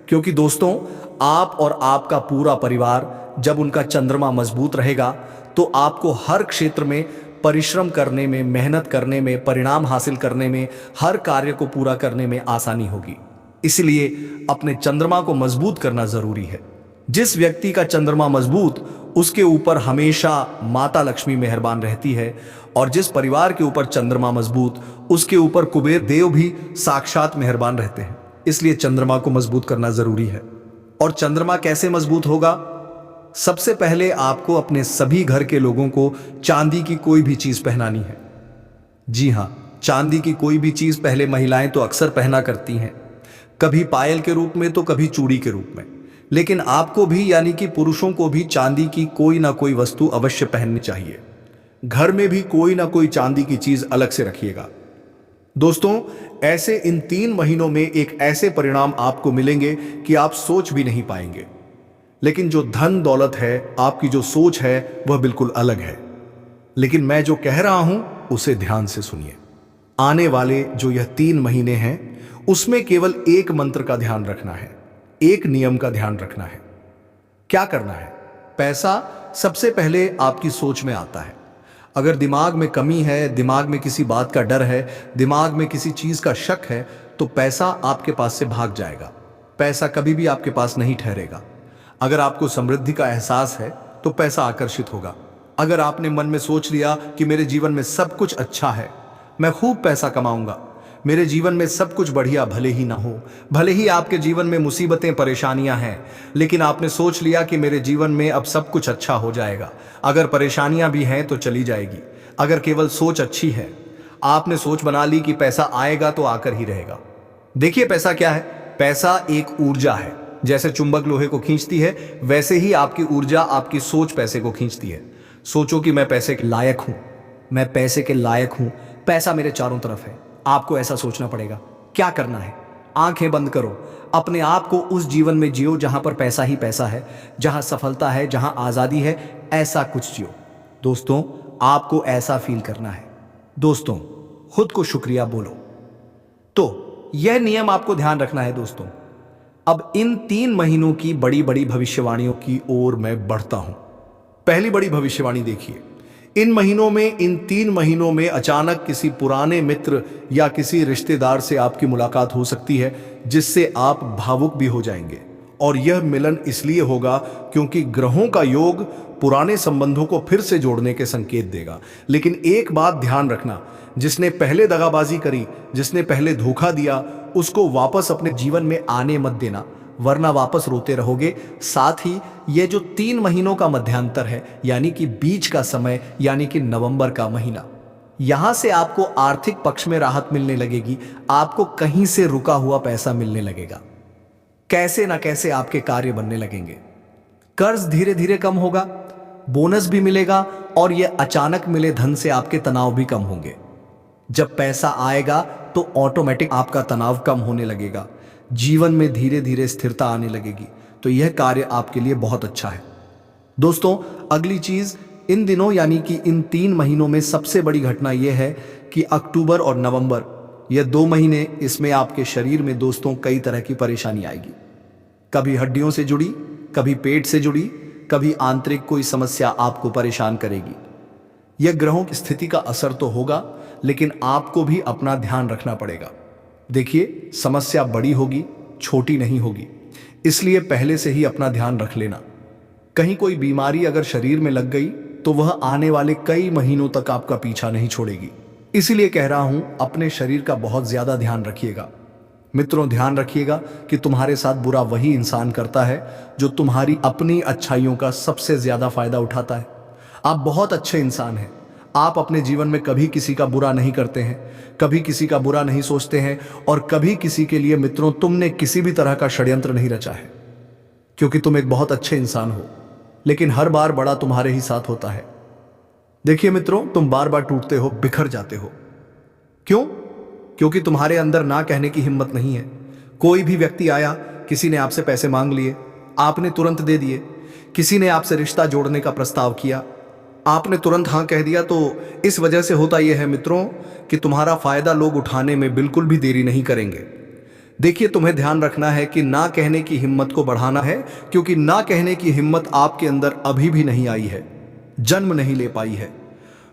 क्योंकि दोस्तों आप और आपका पूरा परिवार जब उनका चंद्रमा मजबूत रहेगा तो आपको हर क्षेत्र में परिश्रम करने में, मेहनत करने में, परिणाम हासिल करने में, हर कार्य को पूरा करने में आसानी होगी। इसलिए अपने चंद्रमा को मजबूत करना जरूरी है। जिस व्यक्ति का चंद्रमा मजबूत, उसके ऊपर हमेशा माता लक्ष्मी मेहरबान रहती है और जिस परिवार के ऊपर चंद्रमा मजबूत, उसके ऊपर कुबेर देव भी साक्षात मेहरबान रहते हैं। इसलिए चंद्रमा को मजबूत करना जरूरी है। और चंद्रमा कैसे मजबूत होगा? सबसे पहले आपको अपने सभी घर के लोगों को चांदी की कोई भी चीज पहनानी है। जी हां, चांदी की कोई भी चीज पहले महिलाएं तो अक्सर पहना करती हैं, कभी पायल के रूप में तो कभी चूड़ी के रूप में, लेकिन आपको भी यानी कि पुरुषों को भी चांदी की कोई ना कोई वस्तु अवश्य पहननी चाहिए। घर में भी कोई ना कोई चांदी की चीज अलग से रखिएगा। दोस्तों ऐसे इन 3 महीनों में एक ऐसे परिणाम आपको मिलेंगे कि आप सोच भी नहीं पाएंगे। लेकिन जो धन दौलत है, आपकी जो सोच है वह बिल्कुल अलग है। लेकिन मैं जो कह रहा हूं उसे ध्यान से सुनिए। आने वाले जो यह 3 महीने हैं उसमें केवल एक मंत्र का ध्यान रखना है, एक नियम का ध्यान रखना है। क्या करना है? पैसा सबसे पहले आपकी सोच में आता है। अगर दिमाग में कमी है, दिमाग में किसी बात का डर है, दिमाग में किसी चीज का शक है, तो पैसा आपके पास से भाग जाएगा। पैसा कभी भी आपके पास नहीं ठहरेगा। अगर आपको समृद्धि का एहसास है तो पैसा आकर्षित होगा। अगर आपने मन में सोच लिया कि मेरे जीवन में सब कुछ अच्छा है, मैं खूब पैसा कमाऊंगा, मेरे जीवन में सब कुछ बढ़िया भले ही ना हो, भले ही आपके जीवन में मुसीबतें परेशानियां हैं, लेकिन आपने सोच लिया कि मेरे जीवन में अब सब कुछ अच्छा हो जाएगा। अगर परेशानियां भी हैं तो चली जाएगी। अगर केवल सोच अच्छी है, आपने सोच बना ली कि पैसा आएगा तो आकर ही रहेगा। देखिए पैसा क्या है? पैसा एक ऊर्जा है। जैसे चुंबक लोहे को खींचती है, वैसे ही आपकी ऊर्जा, आपकी सोच पैसे को खींचती है। सोचो कि मैं पैसे के लायक हूं, मैं पैसे के लायक हूं, पैसा मेरे चारों तरफ है। आपको ऐसा सोचना पड़ेगा। क्या करना है? आंखें बंद करो, अपने आप को उस जीवन में जियो जहां पर पैसा ही पैसा है, जहां सफलता है, जहां आजादी है। ऐसा कुछ जियो। दोस्तों, आपको ऐसा फील करना है। दोस्तों, खुद को शुक्रिया बोलो। तो यह नियम आपको ध्यान रखना है दोस्तों। अब इन 3 महीनों की बड़ी बड़ी भविष्यवाणियों की ओर मैं बढ़ता हूं। पहली बड़ी भविष्यवाणी देखिए। इन 3 महीनों में अचानक किसी पुराने मित्र या किसी रिश्तेदार से आपकी मुलाकात हो सकती है, जिससे आप भावुक भी हो जाएंगे। और यह मिलन इसलिए होगा क्योंकि ग्रहों का योग पुराने संबंधों को फिर से जोड़ने के संकेत देगा। लेकिन एक बात ध्यान रखना, जिसने पहले दगाबाजी करी, जिसने पहले धोखा दिया, उसको वापस अपने जीवन में आने मत देना, वरना वापस रोते रहोगे। साथ ही ये जो 3 महीनों का मध्यांतर है, यानी कि बीच का समय, यानी कि नवंबर का महीना, यहां से आपको आर्थिक पक्ष में राहत मिलने लगेगी। आपको कहीं से रुका हुआ पैसा मिलने लगेगा। कैसे ना कैसे आपके कार्य बनने लगेंगे। कर्ज धीरे धीरे कम होगा, बोनस भी मिलेगा, और यह अचानक मिले धन से आपके तनाव भी कम होंगे। जब पैसा आएगा तो ऑटोमेटिक आपका तनाव कम होने लगेगा। जीवन में धीरे धीरे स्थिरता आने लगेगी। तो यह कार्य आपके लिए बहुत अच्छा है। दोस्तों, अगली चीज, इन दिनों यानी कि इन 3 महीनों में सबसे बड़ी घटना यह है कि अक्टूबर और नवंबर, यह 2 महीने, इसमें आपके शरीर में दोस्तों कई तरह की परेशानी आएगी। कभी हड्डियों से जुड़ी, कभी पेट से जुड़ी, कभी आंतरिक कोई समस्या आपको परेशान करेगी। यह ग्रहों की स्थिति का असर तो होगा, लेकिन आपको भी अपना ध्यान रखना पड़ेगा। देखिए, समस्या बड़ी होगी, छोटी नहीं होगी, इसलिए पहले से ही अपना ध्यान रख लेना। कहीं कोई बीमारी अगर शरीर में लग गई तो वह आने वाले कई महीनों तक आपका पीछा नहीं छोड़ेगी। इसीलिए कह रहा हूं, अपने शरीर का बहुत ज्यादा ध्यान रखिएगा। मित्रों, ध्यान रखिएगा कि तुम्हारे साथ बुरा वही इंसान करता है जो तुम्हारी अपनी अच्छाइयों का सबसे ज्यादा फायदा उठाता है। आप बहुत अच्छे इंसान हैं। आप अपने जीवन में कभी किसी का बुरा नहीं करते हैं, कभी किसी का बुरा नहीं सोचते हैं, और कभी किसी के लिए मित्रों तुमने किसी भी तरह का षड्यंत्र नहीं रचा है, क्योंकि तुम एक बहुत अच्छे इंसान हो। लेकिन हर बार बड़ा तुम्हारे ही साथ होता है। देखिए मित्रों, तुम बार बार टूटते हो, बिखर जाते हो। क्यों? क्योंकि तुम्हारे अंदर ना कहने की हिम्मत नहीं है। कोई भी व्यक्ति आया, किसी ने आपसे पैसे मांग लिए, आपने तुरंत दे दिए। किसी ने आपसे रिश्ता जोड़ने का प्रस्ताव किया, आपने तुरंत हाँ कह दिया। तो इस वजह से होता यह है मित्रों कि तुम्हारा फायदा लोग उठाने में बिल्कुल भी देरी नहीं करेंगे। देखिए, तुम्हें ध्यान रखना है कि ना कहने की हिम्मत को बढ़ाना है, क्योंकि ना कहने की हिम्मत आपके अंदर अभी भी नहीं आई है, जन्म नहीं ले पाई है।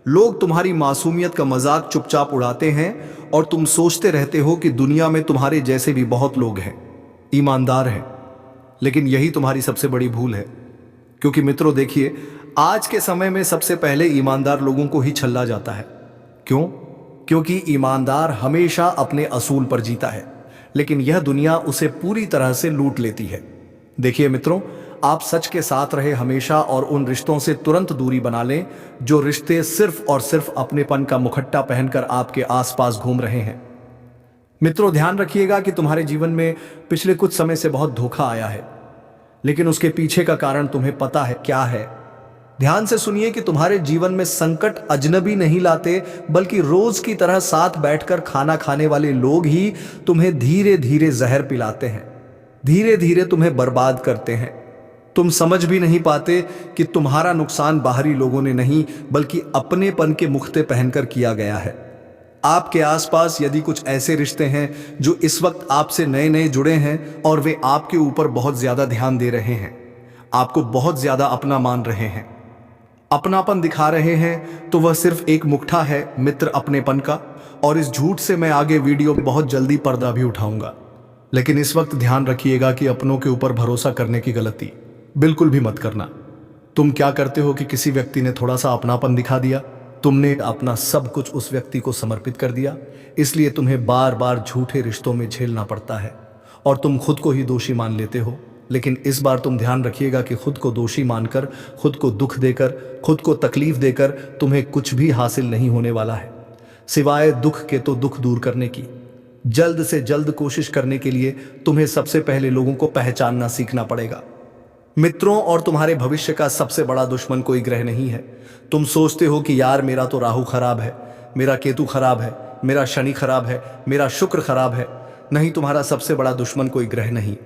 लोग तुम्हारी मासूमियत का मजाक चुपचाप उड़ाते हैं, और तुम सोचते रहते हो कि दुनिया में तुम्हारे जैसे भी बहुत लोग हैं, ईमानदार हैं। लेकिन यही तुम्हारी सबसे बड़ी भूल है। क्योंकि मित्रों देखिए, आज के समय में सबसे पहले ईमानदार लोगों को ही छल्ला जाता है। क्यों? क्योंकि ईमानदार हमेशा अपने असूल पर जीता है, लेकिन यह दुनिया उसे पूरी तरह से लूट लेती है। देखिए मित्रों, आप सच के साथ रहे हमेशा, और उन रिश्तों से तुरंत दूरी बना लें जो रिश्ते सिर्फ और सिर्फ अपनेपन का मुखट्टा पहनकर आपके आसपास घूम रहे हैं। मित्रों, ध्यान रखिएगा कि तुम्हारे जीवन में पिछले कुछ समय से बहुत धोखा आया है, लेकिन उसके पीछे का कारण तुम्हें पता है क्या है? ध्यान से सुनिए कि तुम्हारे जीवन में संकट अजनबी नहीं लाते, बल्कि रोज की तरह साथ बैठकर खाना खाने वाले लोग ही तुम्हें धीरे धीरे जहर पिलाते हैं, धीरे धीरे तुम्हें बर्बाद करते हैं। तुम समझ भी नहीं पाते कि तुम्हारा नुकसान बाहरी लोगों ने नहीं, बल्कि अपनेपन के मुखते पहनकर किया गया है। आपके आसपास यदि कुछ ऐसे रिश्ते हैं जो इस वक्त आपसे नए नए जुड़े हैं, और वे आपके ऊपर बहुत ज्यादा ध्यान दे रहे हैं, आपको बहुत ज्यादा अपना मान रहे हैं, अपनापन दिखा रहे हैं, तो वह सिर्फ एक मुखड़ा है मित्र अपनेपन का। और इस झूठ से मैं आगे वीडियो में बहुत जल्दी पर्दा भी उठाऊंगा। लेकिन इस वक्त ध्यान रखिएगा कि अपनों के ऊपर भरोसा करने की गलती बिल्कुल भी मत करना। तुम क्या करते हो कि किसी व्यक्ति ने थोड़ा सा अपनापन दिखा दिया, तुमने अपना सब कुछ उस व्यक्ति को समर्पित कर दिया, इसलिए तुम्हें बार बार झूठे रिश्तों में झेलना पड़ता है और तुम खुद को ही दोषी मान लेते हो। लेकिन इस बार तुम ध्यान रखिएगा कि खुद को दोषी मानकर, खुद को दुख देकर, खुद को तकलीफ देकर तुम्हें कुछ भी हासिल नहीं होने वाला है, सिवाय दुख के। तो दुख दूर करने की जल्द से जल्द कोशिश करने के लिए तुम्हें सबसे पहले लोगों को पहचानना सीखना पड़ेगा। मित्रों, और तुम्हारे भविष्य का सबसे बड़ा दुश्मन कोई ग्रह नहीं है। तुम सोचते हो कि यार मेरा तो राहु खराब है, मेरा केतु खराब है, मेरा शनि खराब है, मेरा शुक्र खराब है। नहीं, तुम्हारा सबसे बड़ा दुश्मन कोई ग्रह नहीं,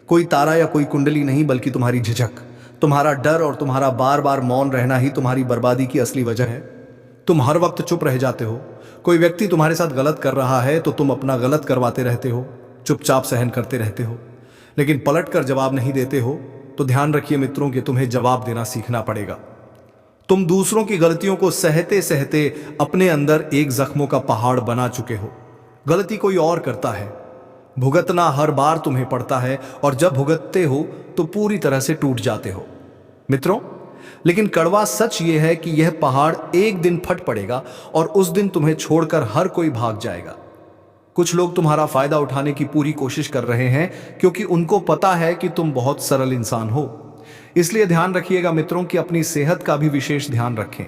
कोई तारा या कोई कुंडली नहीं, बल्कि तुम्हारी झिझक, तुम्हारा डर और तुम्हारा बार बार मौन रहना ही तुम्हारी बर्बादी की असली वजह है। तुम हर वक्त चुप रह जाते हो। कोई व्यक्ति तुम्हारे साथ गलत कर रहा है तो तुम अपना गलत करवाते रहते हो, चुपचाप सहन करते रहते हो, लेकिन पलट कर जवाब नहीं देते हो। तो ध्यान रखिए मित्रों कि तुम्हें जवाब देना सीखना पड़ेगा। तुम दूसरों की गलतियों को सहते सहते अपने अंदर एक जख्मों का पहाड़ बना चुके हो। गलती कोई और करता है, भुगतना हर बार तुम्हें पड़ता है, और जब भुगतते हो तो पूरी तरह से टूट जाते हो मित्रों। लेकिन कड़वा सच यह है कि यह पहाड़ एक दिन फट पड़ेगा और उस दिन तुम्हें छोड़कर हर कोई भाग जाएगा। कुछ लोग तुम्हारा फायदा उठाने की पूरी कोशिश कर रहे हैं क्योंकि उनको पता है कि तुम बहुत सरल इंसान हो। इसलिए ध्यान रखिएगा मित्रों कि अपनी सेहत का भी विशेष ध्यान रखें।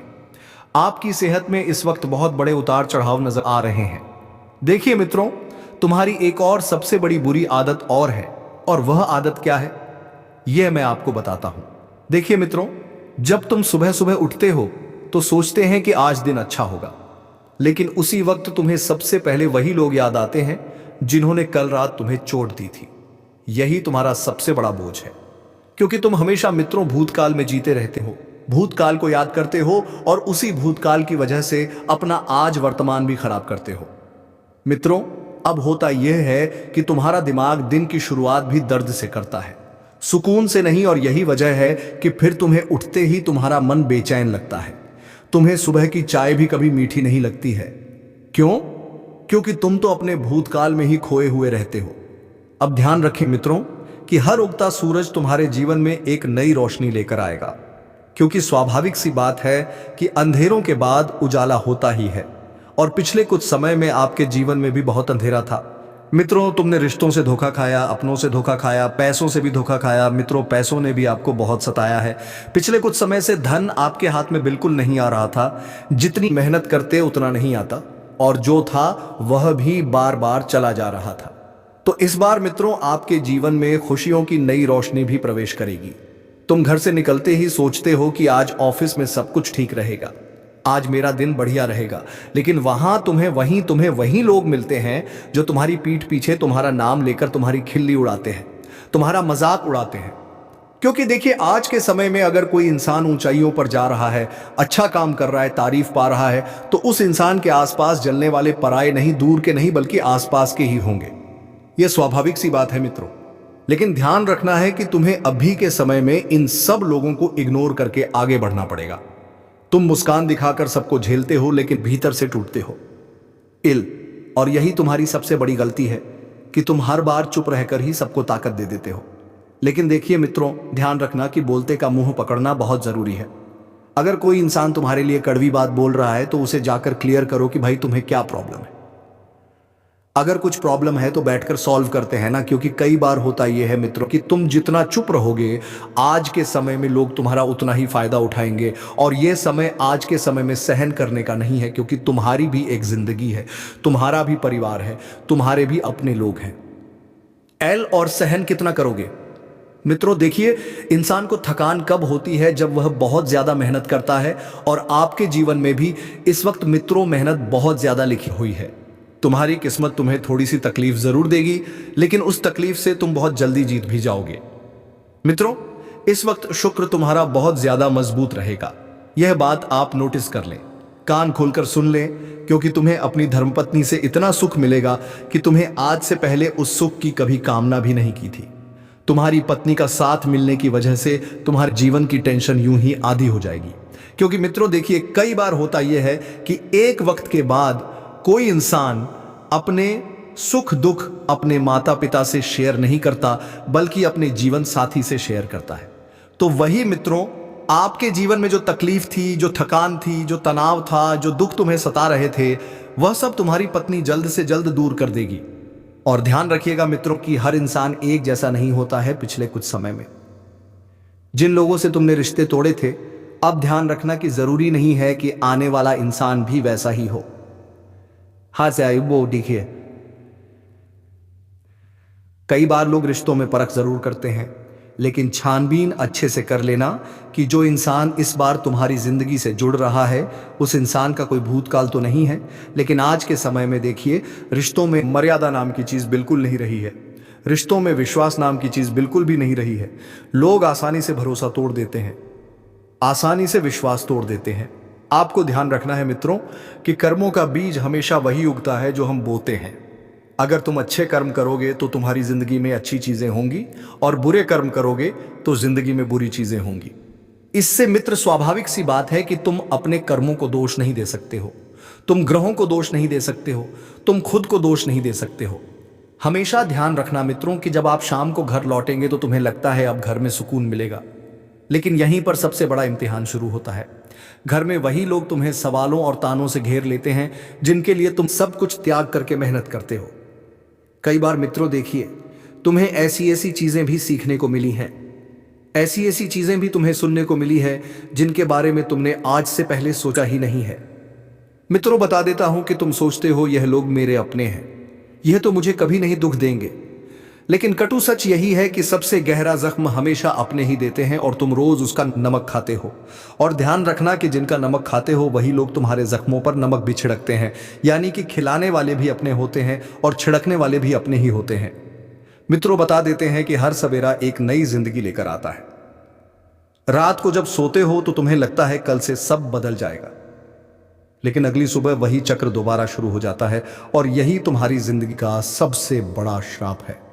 आपकी सेहत में इस वक्त बहुत बड़े उतार चढ़ाव नजर आ रहे हैं। देखिए मित्रों, तुम्हारी एक और सबसे बड़ी बुरी आदत और है, और वह आदत क्या है यह मैं आपको बताता हूं। देखिए मित्रों, जब तुम सुबह सुबह उठते हो तो सोचते हैं कि आज दिन अच्छा होगा, लेकिन उसी वक्त तुम्हें सबसे पहले वही लोग याद आते हैं जिन्होंने कल रात तुम्हें चोट दी थी। यही तुम्हारा सबसे बड़ा बोझ है, क्योंकि तुम हमेशा मित्रों भूतकाल में जीते रहते हो, भूतकाल को याद करते हो और उसी भूतकाल की वजह से अपना आज वर्तमान भी खराब करते हो। मित्रों, अब होता यह है कि तुम्हारा दिमाग दिन की शुरुआत भी दर्द से करता है, सुकून से नहीं, और यही वजह है कि फिर तुम्हें उठते ही तुम्हारा मन बेचैन लगता है। तुम्हें सुबह की चाय भी कभी मीठी नहीं लगती है। क्यों? क्योंकि तुम तो अपने भूतकाल में ही खोए हुए रहते हो। अब ध्यान रखें मित्रों कि हर उगता सूरज तुम्हारे जीवन में एक नई रोशनी लेकर आएगा, क्योंकि स्वाभाविक सी बात है कि अंधेरों के बाद उजाला होता ही है। और पिछले कुछ समय में आपके जीवन में भी बहुत अंधेरा था मित्रों। तुमने रिश्तों से धोखा खाया, अपनों से धोखा खाया, पैसों से भी धोखा खाया। मित्रों, पैसों ने भी आपको बहुत सताया है। पिछले कुछ समय से धन आपके हाथ में बिल्कुल नहीं आ रहा था, जितनी मेहनत करते उतना नहीं आता, और जो था वह भी बार बार चला जा रहा था। तो इस बार मित्रों आपके जीवन में खुशियों की नई रोशनी भी प्रवेश करेगी। तुम घर से निकलते ही सोचते हो कि आज ऑफिस में सब कुछ ठीक रहेगा, आज मेरा दिन बढ़िया रहेगा, लेकिन वहां तुम्हें वही लोग मिलते हैं जो तुम्हारी पीठ पीछे तुम्हारा नाम लेकर तुम्हारी खिल्ली उड़ाते हैं, तुम्हारा मजाक उड़ाते हैं। क्योंकि देखिए, आज के समय में अगर कोई इंसान ऊंचाइयों पर जा रहा है, अच्छा काम कर रहा है, तारीफ पा रहा है, तो उस इंसान के आसपास जलने वाले पराये नहीं, दूर के नहीं, बल्कि आसपास के ही होंगे। यह स्वाभाविक सी बात है मित्रों। लेकिन ध्यान रखना है कि तुम्हें अभी के समय में इन सब लोगों को इग्नोर करके आगे बढ़ना पड़ेगा। तुम मुस्कान दिखाकर सबको झेलते हो, लेकिन भीतर से टूटते हो। और यही तुम्हारी सबसे बड़ी गलती है कि तुम हर बार चुप रहकर ही सबको ताकत दे देते हो। लेकिन देखिए मित्रों, ध्यान रखना कि बोलते का मुंह पकड़ना बहुत जरूरी है। अगर कोई इंसान तुम्हारे लिए कड़वी बात बोल रहा है तो उसे जाकर क्लियर करो कि भाई तुम्हें क्या प्रॉब्लम है। अगर कुछ प्रॉब्लम है तो बैठकर सॉल्व करते हैं ना, क्योंकि कई बार होता यह है मित्रों कि तुम जितना चुप रहोगे आज के समय में लोग तुम्हारा उतना ही फायदा उठाएंगे। और यह समय आज के समय में सहन करने का नहीं है, क्योंकि तुम्हारी भी एक जिंदगी है, तुम्हारा भी परिवार है, तुम्हारे भी अपने लोग हैं। और सहन कितना करोगे मित्रों? देखिए, इंसान को थकान कब होती है? जब वह बहुत ज्यादा मेहनत करता है। और आपके जीवन में भी इस वक्त मित्रों मेहनत बहुत ज्यादा लिखी हुई है। तुम्हारी किस्मत तुम्हें थोड़ी सी तकलीफ जरूर देगी, लेकिन उस तकलीफ से तुम बहुत जल्दी जीत भी जाओगे। मित्रों, इस वक्त शुक्र तुम्हारा बहुत ज्यादा मजबूत रहेगा। यह बात आप नोटिस कर लें, कान खोलकर सुन लें, क्योंकि तुम्हें अपनी धर्मपत्नी से इतना सुख मिलेगा कि तुम्हें आज से पहले उस सुख की कभी कामना भी नहीं की थी। तुम्हारी पत्नी का साथ मिलने की वजह से तुम्हारे जीवन की टेंशन यूं ही आधी हो जाएगी। क्योंकि मित्रों देखिए, कई बार होता यह है कि एक वक्त के बाद कोई इंसान अपने सुख दुख अपने माता पिता से शेयर नहीं करता, बल्कि अपने जीवन साथी से शेयर करता है। तो वही मित्रों आपके जीवन में जो तकलीफ थी, जो थकान थी, जो तनाव था, जो दुख तुम्हें सता रहे थे, वह सब तुम्हारी पत्नी जल्द से जल्द दूर कर देगी। और ध्यान रखिएगा मित्रों कि हर इंसान एक जैसा नहीं होता है। पिछले कुछ समय में जिन लोगों से तुमने रिश्ते तोड़े थे, अब ध्यान रखना कि जरूरी नहीं है कि आने वाला इंसान भी वैसा ही हो। हाथ से आयु वो देखिए, कई बार लोग रिश्तों में परख जरूर करते हैं, लेकिन छानबीन अच्छे से कर लेना कि जो इंसान इस बार तुम्हारी जिंदगी से जुड़ रहा है उस इंसान का कोई भूतकाल तो नहीं है। लेकिन आज के समय में देखिए, रिश्तों में मर्यादा नाम की चीज बिल्कुल नहीं रही है। रिश्तों में विश्वास नाम की चीज बिल्कुल भी नहीं रही है। लोग आसानी से भरोसा तोड़ देते हैं, आसानी से विश्वास तोड़ देते हैं। आपको ध्यान रखना है मित्रों कि कर्मों का बीज हमेशा वही उगता है जो हम बोते हैं। अगर तुम अच्छे कर्म करोगे तो तुम्हारी जिंदगी में अच्छी चीजें होंगी, और बुरे कर्म करोगे तो जिंदगी में बुरी चीजें होंगी। इससे मित्र स्वाभाविक सी बात है कि तुम अपने कर्मों को दोष नहीं दे सकते हो, तुम ग्रहों को दोष नहीं दे सकते हो, तुम खुद को दोष नहीं दे सकते हो। हमेशा ध्यान रखना मित्रों कि जब आप शाम को घर लौटेंगे तो तुम्हें लगता है अब घर में सुकून मिलेगा, लेकिन यहीं पर सबसे बड़ा इम्तिहान शुरू होता है। घर में वही लोग तुम्हें सवालों और तानों से घेर लेते हैं जिनके लिए तुम सब कुछ त्याग करके मेहनत करते हो। कई बार मित्रों देखिए, तुम्हें ऐसी ऐसी चीजें भी सीखने को मिली हैं, ऐसी ऐसी चीजें भी तुम्हें सुनने को मिली है जिनके बारे में तुमने आज से पहले सोचा ही नहीं है। मित्रों बता देता हूं कि तुम सोचते हो यह लोग मेरे अपने हैं, यह तो मुझे कभी नहीं दुख देंगे, लेकिन कटु सच यही है कि सबसे गहरा जख्म हमेशा अपने ही देते हैं और तुम रोज उसका नमक खाते हो। और ध्यान रखना कि जिनका नमक खाते हो वही लोग तुम्हारे जख्मों पर नमक भी छिड़कते हैं, यानी कि खिलाने वाले भी अपने होते हैं और छिड़कने वाले भी अपने ही होते हैं। मित्रों बता देते हैं कि हर सवेरा एक नई जिंदगी लेकर आता है। रात को जब सोते हो तो तुम्हें लगता है कल से सब बदल जाएगा, लेकिन अगली सुबह वही चक्र दोबारा शुरू हो जाता है, और यही तुम्हारी जिंदगी का सबसे बड़ा श्राप है।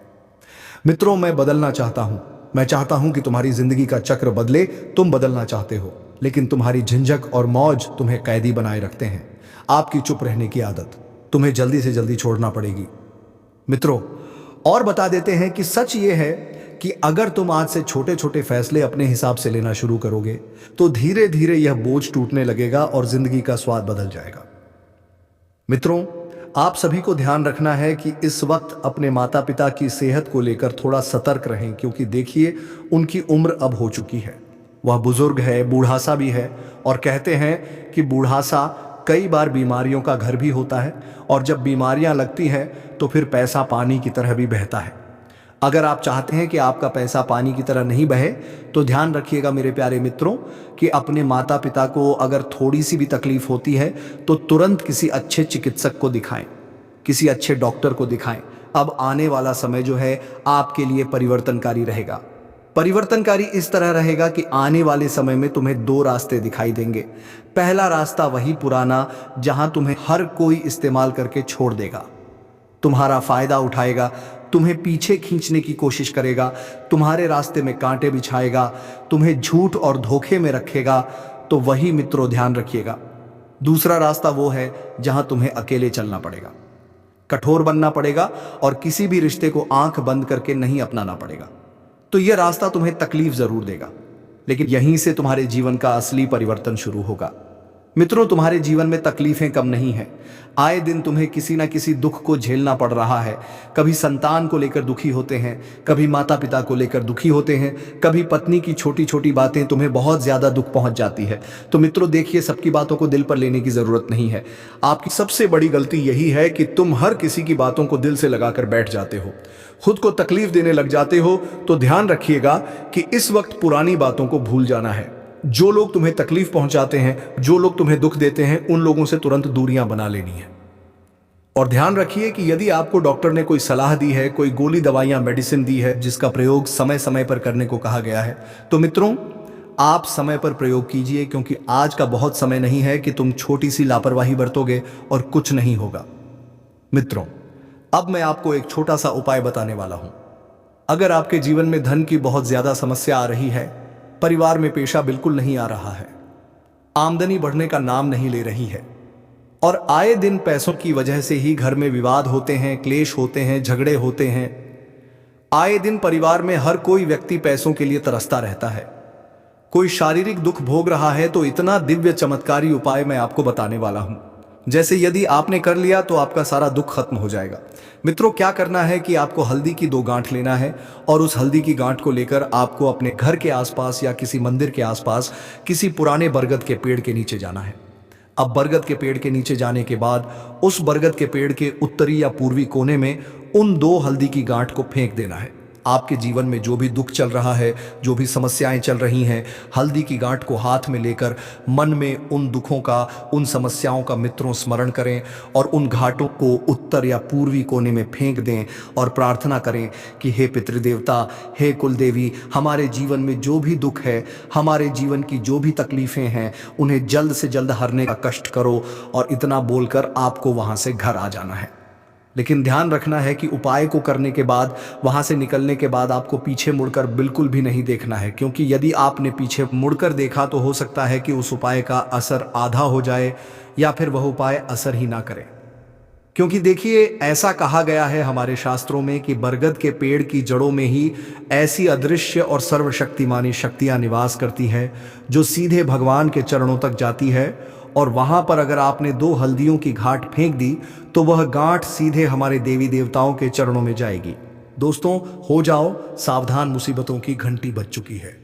मित्रों मैं बदलना चाहता हूं, मैं चाहता हूं कि तुम्हारी जिंदगी का चक्र बदले। तुम बदलना चाहते हो, लेकिन तुम्हारी झंझक और मौज तुम्हें कैदी बनाए रखते हैं। आपकी चुप रहने की आदत तुम्हें जल्दी से जल्दी छोड़ना पड़ेगी। मित्रों और बता देते हैं कि सच ये है कि अगर तुम आज से छोटे छोटे फैसले अपने हिसाब से लेना शुरू करोगे तो धीरे धीरे यह बोझ टूटने लगेगा और जिंदगी का स्वाद बदल जाएगा। मित्रों आप सभी को ध्यान रखना है कि इस वक्त अपने माता पिता की सेहत को लेकर थोड़ा सतर्क रहें, क्योंकि देखिए उनकी उम्र अब हो चुकी है, वह बुजुर्ग है, बूढ़ासा भी है, और कहते हैं कि बूढ़ासा कई बार बीमारियों का घर भी होता है, और जब बीमारियां लगती हैं तो फिर पैसा पानी की तरह भी बहता है। अगर आप चाहते हैं कि आपका पैसा पानी की तरह नहीं बहे तो ध्यान रखिएगा मेरे प्यारे मित्रों कि अपने माता पिता को अगर थोड़ी सी भी तकलीफ होती है तो तुरंत किसी अच्छे चिकित्सक को दिखाएं, किसी अच्छे डॉक्टर को दिखाएं। अब आने वाला समय जो है आपके लिए परिवर्तनकारी रहेगा। परिवर्तनकारी इस तरह रहेगा कि आने वाले समय में तुम्हें दो रास्ते दिखाई देंगे। पहला रास्ता वही पुराना जहां तुम्हें हर कोई इस्तेमाल करके छोड़ देगा, तुम्हारा फायदा उठाएगा, तुम्हें पीछे खींचने की कोशिश करेगा, तुम्हारे रास्ते में कांटे बिछाएगा, तुम्हें झूठ और धोखे में रखेगा। तो वही मित्रों ध्यान रखिएगा। दूसरा रास्ता वो है जहां तुम्हें अकेले चलना पड़ेगा, कठोर बनना पड़ेगा और किसी भी रिश्ते को आंख बंद करके नहीं अपनाना पड़ेगा। तो यह रास्ता तुम्हें तकलीफ जरूर देगा, लेकिन यहीं से तुम्हारे जीवन का असली परिवर्तन शुरू होगा। मित्रों तुम्हारे जीवन में तकलीफें कम नहीं हैं, आए दिन तुम्हें किसी ना किसी दुख को झेलना पड़ रहा है। कभी संतान को लेकर दुखी होते हैं, कभी माता पिता को लेकर दुखी होते हैं, कभी पत्नी की छोटी छोटी बातें तुम्हें बहुत ज्यादा दुख पहुंच जाती है। तो मित्रों देखिए, सबकी बातों को दिल पर लेने की जरूरत नहीं है। आपकी सबसे बड़ी गलती यही है कि तुम हर किसी की बातों को दिल से लगाकर बैठ जाते हो, खुद को तकलीफ देने लग जाते हो। तो ध्यान रखिएगा कि इस वक्त पुरानी बातों को भूल जाना है। जो लोग तुम्हें तकलीफ पहुंचाते हैं, जो लोग तुम्हें दुख देते हैं, उन लोगों से तुरंत दूरियां बना लेनी है। और ध्यान रखिए कि यदि आपको डॉक्टर ने कोई सलाह दी है, कोई गोली दवाइयां मेडिसिन दी है जिसका प्रयोग समय समय पर करने को कहा गया है, तो मित्रों आप समय पर प्रयोग कीजिए, क्योंकि आज का बहुत समय नहीं है कि तुम छोटी सी लापरवाही बरतोगे और कुछ नहीं होगा। मित्रों अब मैं आपको एक छोटा सा उपाय बताने वाला हूं। अगर आपके जीवन में धन की बहुत ज्यादा समस्या आ रही है, परिवार में पेशा बिल्कुल नहीं आ रहा है, आमदनी बढ़ने का नाम नहीं ले रही है, और आए दिन पैसों की वजह से ही घर में विवाद होते हैं, क्लेश होते हैं, झगड़े होते हैं, आए दिन परिवार में हर कोई व्यक्ति पैसों के लिए तरसता रहता है, कोई शारीरिक दुख भोग रहा है तो इतना दिव्य चमत्कारी उपाय मैं आपको बताने वाला हूं, जैसे यदि आपने कर लिया तो आपका सारा दुख खत्म हो जाएगा। मित्रों, क्या करना है कि आपको हल्दी की 2 गांठ लेना है और उस हल्दी की गांठ को लेकर आपको अपने घर के आसपास या किसी मंदिर के आसपास किसी पुराने बरगद के पेड़ के नीचे जाना है। अब बरगद के पेड़ के नीचे जाने के बाद उस बरगद के पेड़ के उत्तरी या पूर्वी कोने में उन 2 हल्दी की गांठ को फेंक देना है। आपके जीवन में जो भी दुख चल रहा है, जो भी समस्याएं चल रही हैं, हल्दी की गांठ को हाथ में लेकर मन में उन दुखों का, उन समस्याओं का मित्रों स्मरण करें और उन घाटों को उत्तर या पूर्वी कोने में फेंक दें और प्रार्थना करें कि हे पितृदेवता, हे कुलदेवी, हमारे जीवन में जो भी दुख है, हमारे जीवन की जो भी तकलीफें हैं, उन्हें जल्द से जल्द हरने का कष्ट करो। और इतना बोलकर आपको वहां से घर आ जाना है। लेकिन ध्यान रखना है कि उपाय को करने के बाद, वहां से निकलने के बाद आपको पीछे मुड़कर बिल्कुल भी नहीं देखना है, क्योंकि यदि आपने पीछे मुड़कर देखा तो हो सकता है कि उस उपाय का असर आधा हो जाए या फिर वह उपाय असर ही ना करे। क्योंकि देखिए, ऐसा कहा गया है हमारे शास्त्रों में कि बरगद के पेड़ की जड़ों में ही ऐसी अदृश्य और सर्वशक्तिमानी शक्तियां निवास करती है जो सीधे भगवान के चरणों तक जाती है। और वहां पर अगर आपने 2 हल्दियों की गांठ फेंक दी तो वह गांठ सीधे हमारे देवी देवताओं के चरणों में जाएगी। दोस्तों, हो जाओ सावधान, मुसीबतों की घंटी बज चुकी है।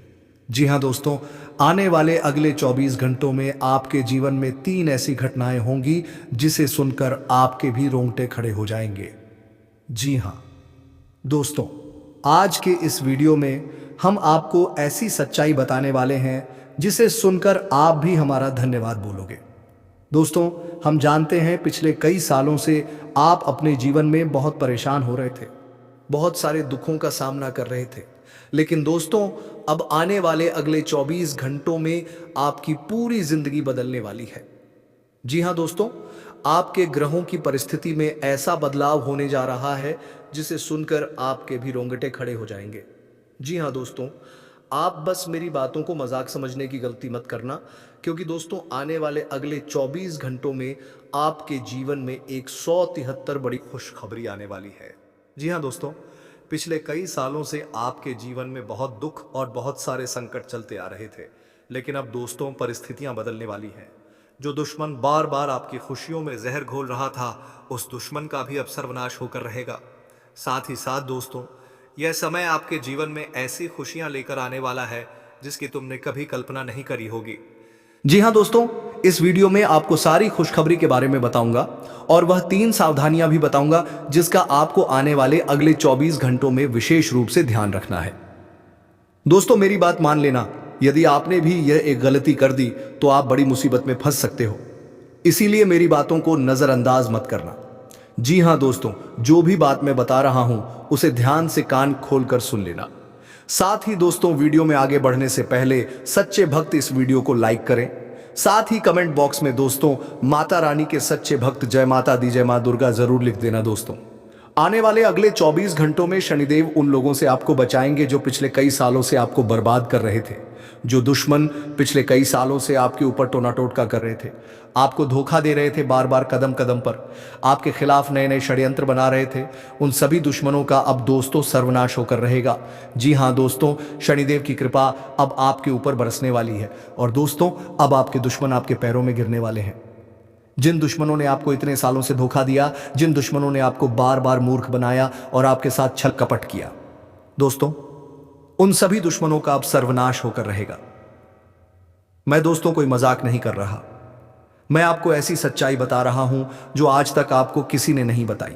जी हां दोस्तों, आने वाले अगले 24 घंटों में आपके जीवन में 3 ऐसी घटनाएं होंगी जिसे सुनकर आपके भी रोंगटे खड़े हो जाएंगे। जी हां दोस्तों, आज के इस वीडियो में हम आपको ऐसी सच्चाई बताने वाले हैं जिसे सुनकर आप भी हमारा धन्यवाद बोलोगे। दोस्तों, हम जानते हैं पिछले कई सालों से आप अपने जीवन में बहुत परेशान हो रहे थे, बहुत सारे दुखों का सामना कर रहे थे। लेकिन दोस्तों, अब आने वाले अगले 24 घंटों में आपकी पूरी जिंदगी बदलने वाली है। जी हां दोस्तों, आपके ग्रहों की परिस्थिति में ऐसा बदलाव होने जा रहा है जिसे सुनकर आपके भी रोंगटे खड़े हो जाएंगे। जी हां दोस्तों, आप बस मेरी बातों को मजाक समझने की गलती मत करना, क्योंकि दोस्तों आने वाले अगले 24 घंटों में आपके जीवन में 173 बड़ी खुशखबरी आने वाली है। जी हाँ दोस्तों, पिछले कई सालों से आपके जीवन में बहुत दुख और बहुत सारे संकट चलते आ रहे थे, लेकिन अब दोस्तों परिस्थितियां बदलने वाली हैं। जो दुश्मन बार बार आपकी खुशियों में जहर घोल रहा था, उस दुश्मन का भी अब सर्वनाश होकर रहेगा। साथ ही साथ दोस्तों, यह समय आपके जीवन में ऐसी खुशियां लेकर आने वाला है जिसकी तुमने कभी कल्पना नहीं करी होगी। जी हां दोस्तों, इस वीडियो में आपको सारी खुशखबरी के बारे में बताऊंगा और वह 3 सावधानियां भी बताऊंगा जिसका आपको आने वाले अगले 24 घंटों में विशेष रूप से ध्यान रखना है। दोस्तों, मेरी बात मान लेना, यदि आपने भी यह एक गलती कर दी तो आप बड़ी मुसीबत में फंस सकते हो। इसीलिए मेरी बातों को नजरअंदाज मत करना। जी हां दोस्तों, जो भी बात मैं बता रहा हूं उसे ध्यान से कान खोलकर सुन लेना। साथ ही दोस्तों, वीडियो में आगे बढ़ने से पहले सच्चे भक्त इस वीडियो को लाइक करें। साथ ही कमेंट बॉक्स में दोस्तों माता रानी के सच्चे भक्त जय माता दी, जय मां दुर्गा जरूर लिख देना। दोस्तों, आने वाले अगले 24 घंटों में शनिदेव उन लोगों से आपको बचाएंगे जो पिछले कई सालों से आपको बर्बाद कर रहे थे, जो दुश्मन पिछले कई सालों से आपके ऊपर टोना टोटका कर रहे थे, आपको धोखा दे रहे थे, बार बार कदम कदम पर आपके खिलाफ नए नए षड्यंत्र बना रहे थे। उन सभी दुश्मनों का अब दोस्तों सर्वनाश होकर रहेगा। जी हां दोस्तों, शनिदेव की कृपा अब आपके ऊपर बरसने वाली है और दोस्तों अब आपके दुश्मन आपके पैरों में गिरने वाले हैं। जिन दुश्मनों ने आपको इतने सालों से धोखा दिया, जिन दुश्मनों ने आपको बार बार मूर्ख बनाया और आपके साथ छल कपट किया, दोस्तों उन सभी दुश्मनों का अब सर्वनाश होकर रहेगा। मैं दोस्तों कोई मजाक नहीं कर रहा, मैं आपको ऐसी सच्चाई बता रहा हूं जो आज तक आपको किसी ने नहीं बताई।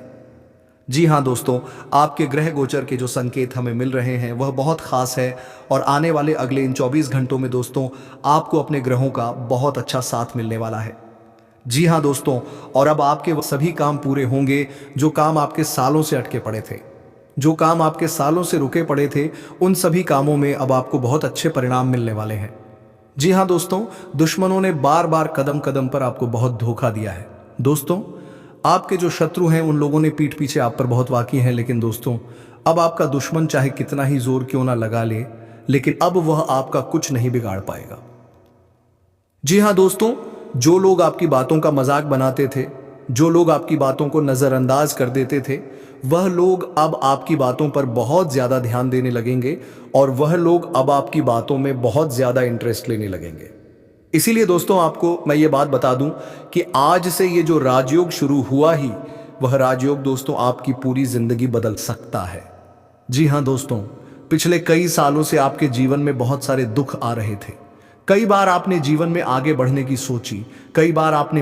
जी हां दोस्तों, आपके ग्रह गोचर के जो संकेत हमें मिल रहे हैं वह बहुत खास है और आने वाले अगले इन 24 घंटों में दोस्तों आपको अपने ग्रहों का बहुत अच्छा साथ मिलने वाला है। जी हां दोस्तों, और अब आपके वो सभी काम पूरे होंगे जो काम आपके सालों से अटके पड़े थे, जो काम आपके सालों से रुके पड़े थे, उन सभी कामों में अब आपको बहुत अच्छे परिणाम मिलने वाले हैं। जी हां दोस्तों, दुश्मनों ने बार बार कदम कदम पर आपको बहुत धोखा दिया है। दोस्तों, आपके जो शत्रु हैं उन लोगों ने पीठ पीछे आप पर बहुत वाकी हैं, लेकिन दोस्तों अब आपका दुश्मन चाहे कितना ही जोर क्यों ना लगा ले, लेकिन अब वह आपका कुछ नहीं बिगाड़ पाएगा। जी हां दोस्तों, जो लोग आपकी बातों का मजाक बनाते थे, जो लोग आपकी बातों को नजरअंदाज कर देते थे, वह लोग अब आपकी बातों पर बहुत ज्यादा ध्यान देने लगेंगे और वह लोग अब आपकी बातों में बहुत ज्यादा इंटरेस्ट लेने लगेंगे। इसीलिए दोस्तों आपको मैं ये बात बता दूं कि आज से ये जो राजयोग शुरू हुआ ही, वह राजयोग दोस्तों आपकी पूरी जिंदगी बदल सकता है। जी हाँ दोस्तों, पिछले कई सालों से आपके जीवन में बहुत सारे दुख आ रहे थे। कई बार आपने जीवन में आगे बढ़ने की सोची, कई बार आपने